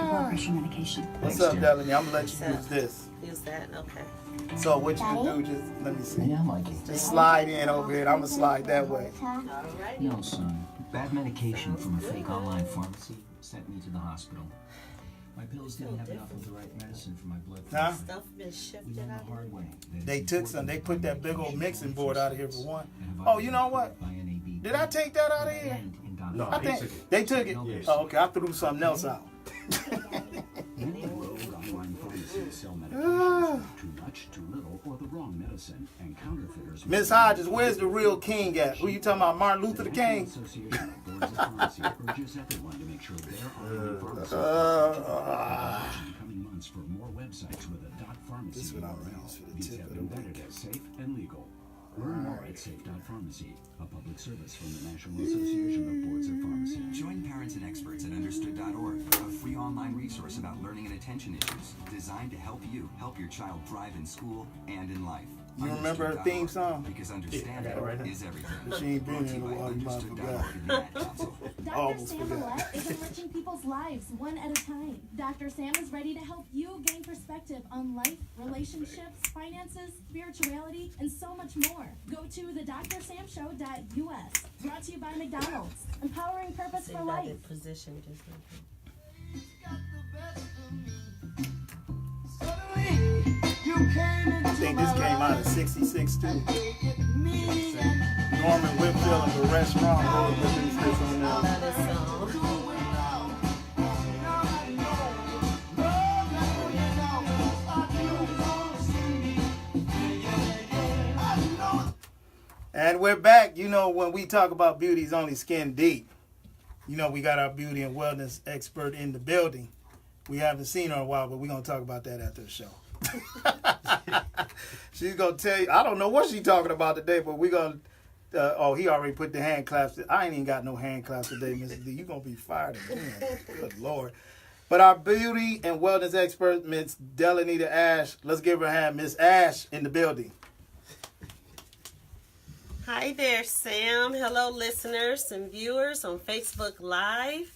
Blood pressure medication. What's up, Delanita? I'm going to let you use this. Use that, okay. So what you do, just let me see. Yeah, Mikey. Just slide in over here. I'm going to slide that way. Alright. No, son. Bad medication from a fake online pharmacy sent me to the hospital. My pills didn't have enough of the right medicine for my blood pressure. Huh? Stuff been We shifted learned out the hard way. that They it's took important they to put that find big old medication mixing for board out of here for service one. and have Oh, you know what? by NABP. Did I take that out of here? And in Dr. No, I he think took it. they took it. Yes. Oh, okay. I threw something else out. Many rogue online pharmacies sell medications with too much, too little, or the wrong medicine, and counterfeiters. Miss Hodges, where's the real king at? Who you talking about, Martin Luther the King? National Association of Boards of Pharmacy urges everyone to make sure their online pharmacy in the coming months for more websites with a .pharmacy This is what I'm URL. using for the These tip have of the been week. vetted as safe and legal. Learn more at safe.pharmacy, a public service from the National Association of Boards of Pharmacy. Join parents and experts at understood.org, a free online resource about learning and attention issues designed to help you help your child thrive in school and in life. You remember her theme song? Because understanding is everything. She ain't been in a while, you might forgot. Dr. Sam Millett is enriching people's lives one at a time. Dr. Sam is ready to help you gain perspective on life, relationships, finances, spirituality, and so much more. Go to thedrsamshow.us. Brought to you by McDonald's. Empowering purpose for life. Position just I think this came out in '66 too. Norman Whitfield and the restaurant both produced this on there. And we're back. You know, when we talk about beauty's only skin deep, you know, we got our beauty and wellness expert in the building. We haven't seen her in a while, but we're going to talk about that after the show. She's going to tell you, I don't know what she's talking about today, but we're going to, he already put the hand claps. I ain't even got no hand claps today, Mrs. D. You're going to be fired again. Good Lord. But our beauty and wellness expert, Miss Delanita Ash, let's give her a hand. Miss Ash in the building. Hi there, Sam. Hello, listeners and viewers on Facebook Live.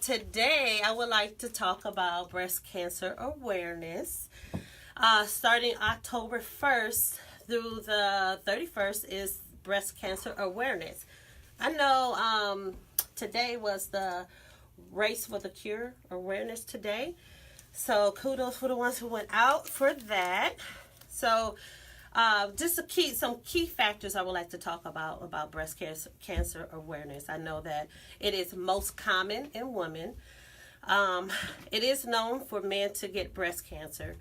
Today, I would like to talk about breast cancer awareness. Starting October 1st through the 31st is Breast Cancer Awareness. I know today was the Race for the Cure awareness today. So kudos for the ones who went out for that. So just some key factors I would like to talk about breast cancer awareness. I know that it is most common in women. It is known for men to get breast cancer,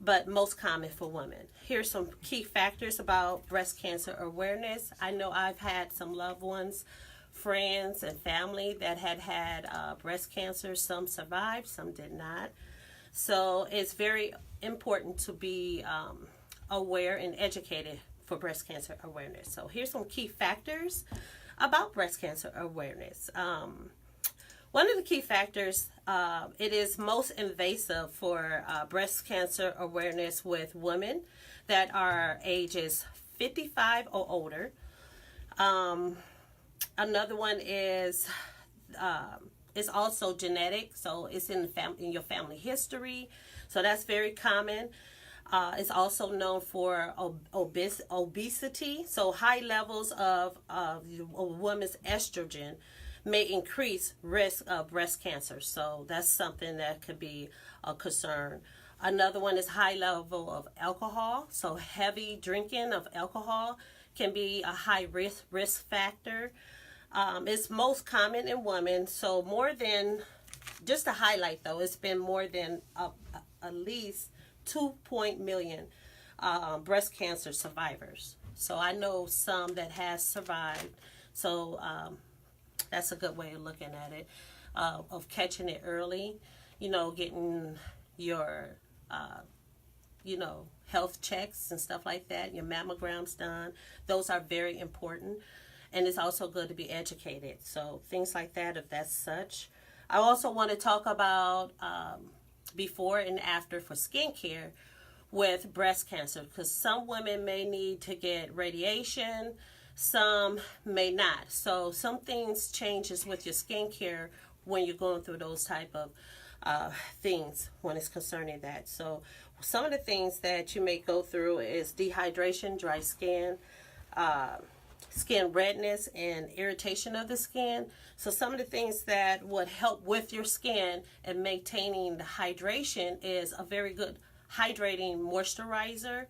but most common for women. Here's some key factors about breast cancer awareness. I know I've had some loved ones, friends, and family that had breast cancer. Some survived, some did not. So it's very important to be aware and educated for breast cancer awareness. So here's some key factors about breast cancer awareness. One of the key factors, it is most invasive for breast cancer awareness with women that are ages 55 or older. Another one is it's also genetic, so it's in your family history. So that's very common. It's also known for obesity. So high levels of a woman's estrogen may increase risk of breast cancer. So that's something that could be a concern. Another one is high level of alcohol. So heavy drinking of alcohol can be a high risk factor. It's most common in women. So more than, just to highlight though, it's been more than at least 2 million breast cancer survivors. So I know some that has survived. So that's a good way of looking at it, of catching it early, getting your, health checks and stuff like that, your mammograms done. Those are very important. And it's also good to be educated. So things like that, if that's such. I also want to talk about before and after for skincare with breast cancer, because some women may need to get radiation, some may not. So some things changes with your skincare when you're going through those type of things when it's concerning that. So some of the things that you may go through is dehydration, dry skin, skin redness, and irritation of the skin. So some of the things that would help with your skin and maintaining the hydration is a very good hydrating moisturizer.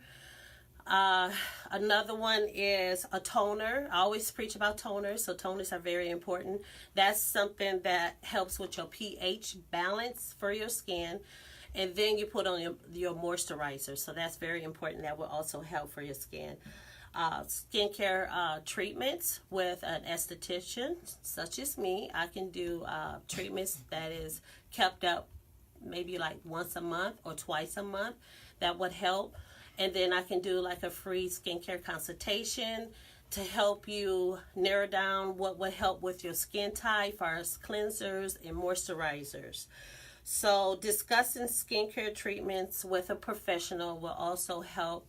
Another one is a toner. I always preach about toners, so toners are very important. That's something that helps with your pH balance for your skin. And then you put on your moisturizer, so that's very important. That will also help for your skin. Skincare treatments with an esthetician, such as me. I can do treatments that is kept up maybe like once a month or twice a month. That would help. And then I can do like a free skincare consultation to help you narrow down what would help with your skin type, as far as cleansers and moisturizers. So discussing skincare treatments with a professional will also help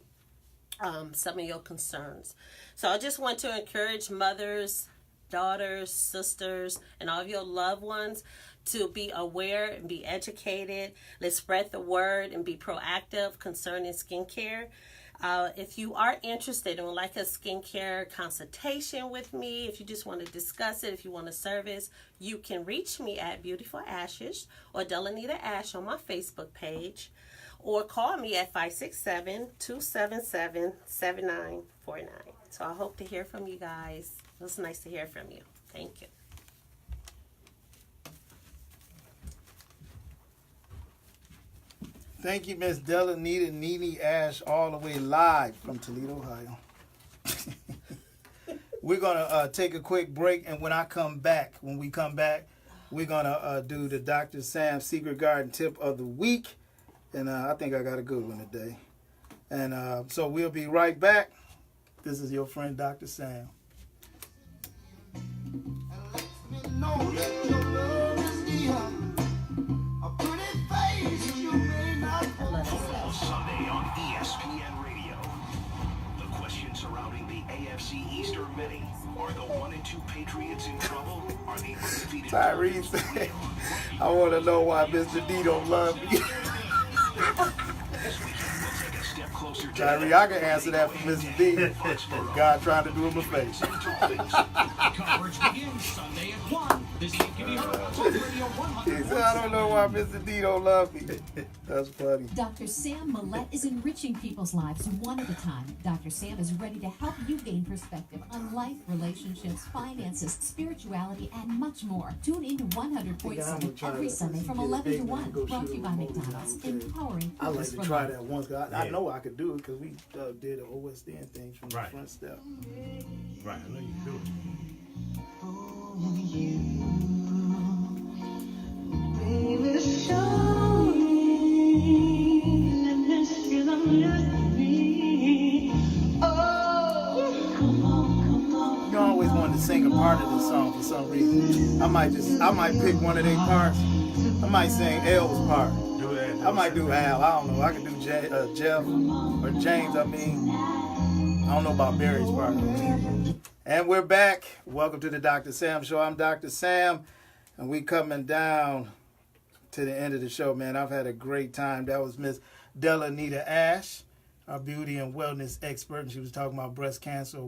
some of your concerns. So I just want to encourage mothers, daughters, sisters, and all of your loved ones to be aware and be educated. Let's spread the word and be proactive concerning skincare. If you are interested and would like a skincare consultation with me, if you just want to discuss it, if you want a service, you can reach me at Beautiful Ashes or Delanita Ash on my Facebook page, or call me at 567-277-7949. So I hope to hear from you guys. It was nice to hear from you. Thank you. Thank you, Miss Delanita Nene Ash, all the way live from Toledo, Ohio. We're going to take a quick break, and when we come back, we're going to do the Dr. Sam Secret Garden tip of the week, and I think I got a good one today. And so we'll be right back. This is your friend, Dr. Sam. Football Sunday on ESPN Radio. The question surrounding the AFC Eastern Mini. Are the 1-2 Patriots in trouble? Are the undefeated Tyrese, I want to know why Mr. D don't love me. Tyrese, I can answer that for Mr. D. God trying to do him a face. Coverage begins Sunday at 1. This game can be heard on Talk Radio 100. He said, I don't know why Mr. D don't love me. That's funny. Dr. Sam Millett is enriching people's lives one at a time. Dr. Sam is ready to help you gain perspective on life, relationships, finances, spirituality, and much more. Tune in to 100.7 every Sunday from 11 to 1. Brought to you by McDonald's. Empowering I like purpose to for try life. that once. I know I could do it because we did the OSDN things from the front step. Right, I know you can do it. Baby, show me, let me see the mystery. Oh, come on. You know, I always wanted to sing a part of this song for some reason. I might pick one of their parts. I might sing L's part. I might do Al. I don't know. I could do Jeff or James. I don't know about Barry's part. And we're back. Welcome to the Dr. Sam Show. I'm Dr. Sam, and we coming down to the end of the show, man. I've had a great time. That was Miss Delanita Ash, our beauty and wellness expert, and she was talking about breast cancer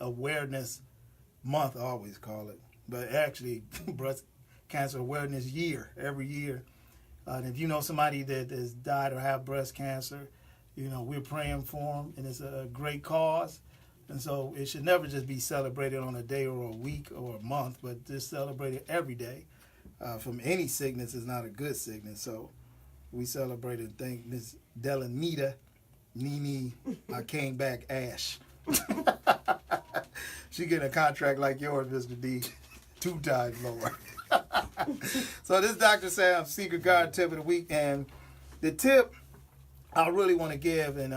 awareness month, I always call it, but actually breast cancer awareness year, every year. And if you know somebody that has died or have breast cancer, you know, we're praying for them, and it's a great cause. And so it should never just be celebrated on a day or a week or a month, but just celebrated every day. From any sickness is not a good sickness. So we celebrate and thank Miss Delanita Nene I came back Ash. She getting a contract like yours, Mr. D, 2 times lower. So this is Dr. Sam's Secret Garden tip of the week, and the tip I really want to give, and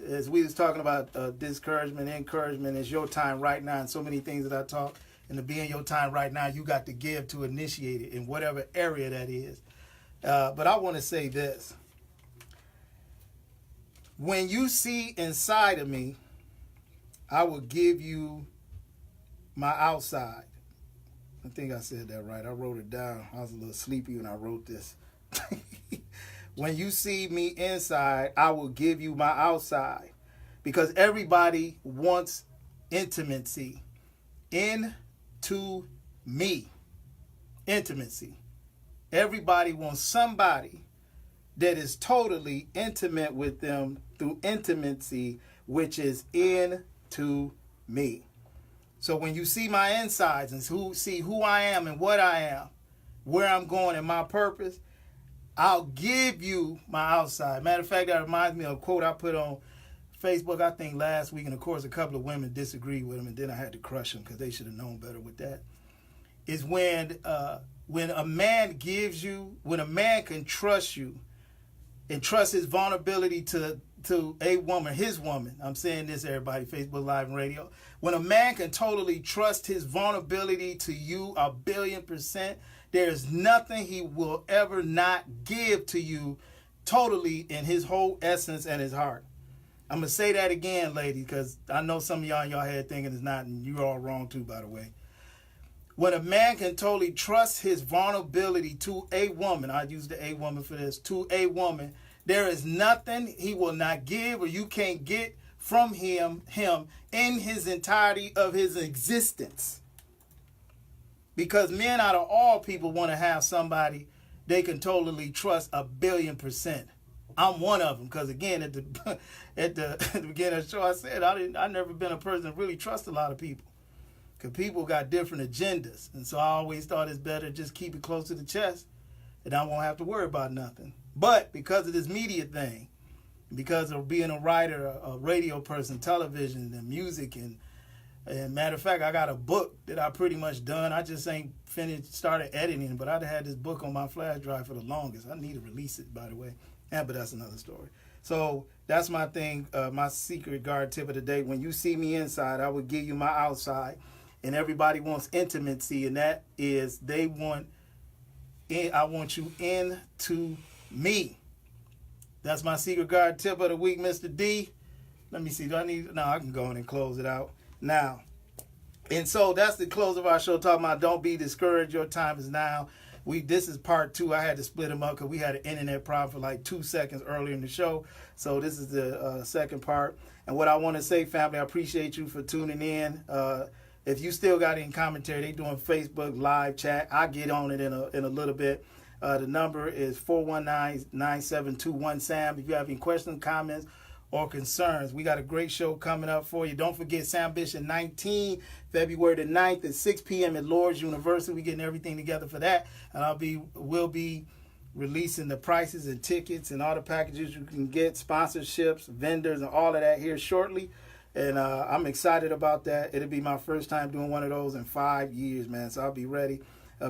as we was talking about discouragement, encouragement, is your time right now, and so many things that I talk, and to be in your time right now, you got to give to initiate it in whatever area that is. But I want to say this. When you see inside of me, I will give you my outside. I think I said that right. I wrote it down. I was a little sleepy when I wrote this. When you see me inside, I will give you my outside. Because everybody wants intimacy. Into me. Intimacy. Everybody wants somebody that is totally intimate with them through intimacy, which is into me. So when you see my insides and see who I am and what I am, where I'm going and my purpose, I'll give you my outside. Matter of fact, that reminds me of a quote I put on Facebook, I think last week, and of course a couple of women disagreed with him, and then I had to crush them because they should have known better with that. Is when a man gives you, when a man can trust you and trust his vulnerability to a woman, his woman. I'm saying this, everybody, Facebook Live and radio. When a man can totally trust his vulnerability to you 1,000,000,000%, there's nothing he will ever not give to you totally in his whole essence and his heart. I'm going to say that again, ladies, because I know some of y'all in y'all head thinking it's not, and you're all wrong too, by the way. When a man can totally trust his vulnerability to a woman, I use the a woman for this, to a woman, there is nothing he will not give or you can't get from him in his entirety of his existence. Because men out of all people want to have somebody they can totally trust 1,000,000,000%. I'm one of them because, again, at the beginning of the show, I said I've never been a person that really trusts a lot of people. Because people got different agendas. And so I always thought it's better to just keep it close to the chest and I won't have to worry about nothing. But because of this media thing, because of being a writer, a radio person, television, and music, and matter of fact, I got a book that I pretty much done. I just ain't started editing, but I'd had this book on my flash drive for the longest. I need to release it, by the way. But that's another story. So that's my thing, my secret guard tip of the day. When you see me inside, I will give you my outside. And everybody wants intimacy, and that is I want you into me. That's my secret guard tip of the week, Mr. D. Let me see. I can go in and close it out now. And so that's the close of our show, talking about don't be discouraged. Your time is now. This is part 2. I had to split them up because we had an internet problem for like 2 seconds earlier in the show. So this is the second part. And what I want to say, family, I appreciate you for tuning in. If you still got any commentary, they doing Facebook live chat. I'll get on it in a little bit. The number is 419-9721-SAM. If you have any questions, comments, or concerns, we got a great show coming up for you. Don't forget Sambition 19, February the 9th at 6 p.m. at Lourdes University. We're getting everything together for that. And we'll be releasing the prices and tickets and all the packages you can get, sponsorships, vendors, and all of that here shortly. And I'm excited about that. It'll be my first time doing one of those in 5 years, man. So I'll be ready.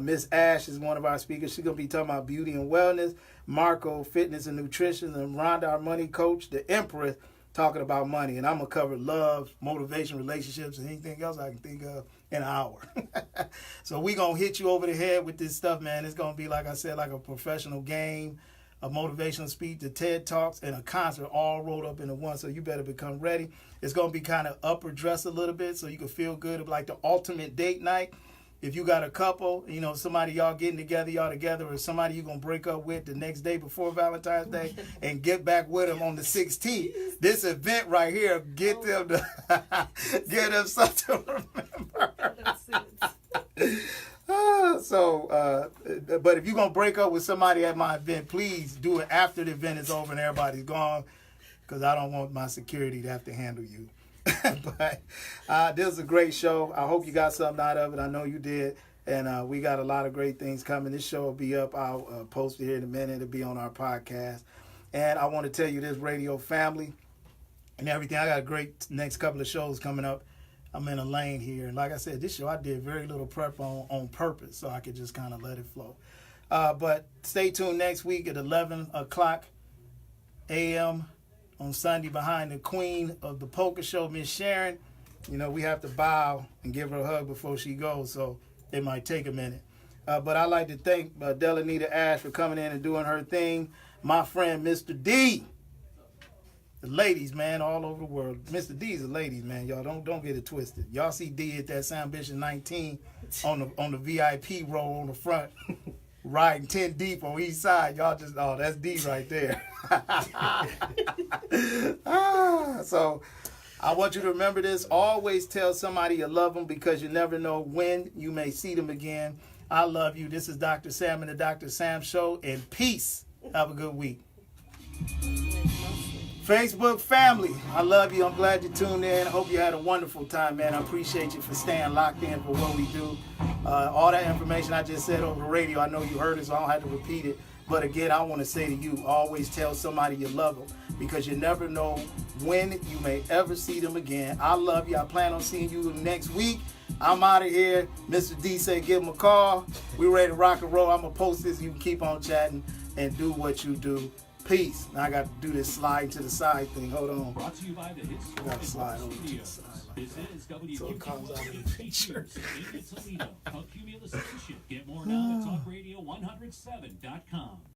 Miss Ash is one of our speakers. She's going to be talking about beauty and wellness. Marco, fitness and nutrition. And Rhonda, our money coach, the Empress, talking about money. And I'm going to cover love, motivation, relationships, and anything else I can think of in an hour. So we're going to hit you over the head with this stuff, man. It's going to be, like I said, like a professional game, a motivational speech, the TED Talks, and a concert all rolled up into one. So you better become ready. It's going to be kind of upper dress a little bit so you can feel good, like the ultimate date night. If you got a couple, somebody y'all getting together, or somebody you're going to break up with the next day before Valentine's Day and get back with them on the 16th, this event right here, get them something to remember. But if you're going to break up with somebody at my event, please do it after the event is over and everybody's gone, because I don't want my security to have to handle you. But this is a great show. I hope you got something out of it. I know you did. And we got a lot of great things coming. This show will be up. I'll post it here in a minute. It'll be on our podcast. And I want to tell you, this radio family and everything, I got a great next couple of shows coming up. I'm in a lane here. And like I said, this show I did very little prep on purpose, so I could just kind of let it flow. But stay tuned next week at 11 o'clock a.m. on Sunday behind the queen of the polka show, Miss Sharon. We have to bow and give her a hug before she goes, so it might take a minute. But I'd like to thank Delanita Ash for coming in and doing her thing. My friend, Mr. D. The ladies, man, all over the world. Mr. D's the ladies, man. Y'all don't get it twisted. Y'all see D at that Sambition 19 on the VIP row on the front, riding 10 deep on each side. Y'all just, that's D right there. So I want you to remember this. Always tell somebody you love them, because you never know when you may see them again. I love you. This is Dr. Sam and the Dr. Sam Show. And peace. Have a good week. Facebook family, I love you. I'm glad you tuned in. I hope you had a wonderful time, man. I appreciate you for staying locked in for what we do. All that information I just said over the radio, I know you heard it, so I don't have to repeat it. But again, I want to say to you, always tell somebody you love them, because you never know when you may ever see them again. I love you. I plan on seeing you next week. I'm out of here. Mr. D say give him a call. We're ready to rock and roll. I'm going to post this. You can keep on chatting and do what you do. Peace. Now I got to do this slide to the side thing. Hold on. Brought to you by the Hits I got to slide over to the side. This is So it comes out in the picture. WQQC, a Cumulus Station. Get more now at talkradio107.com.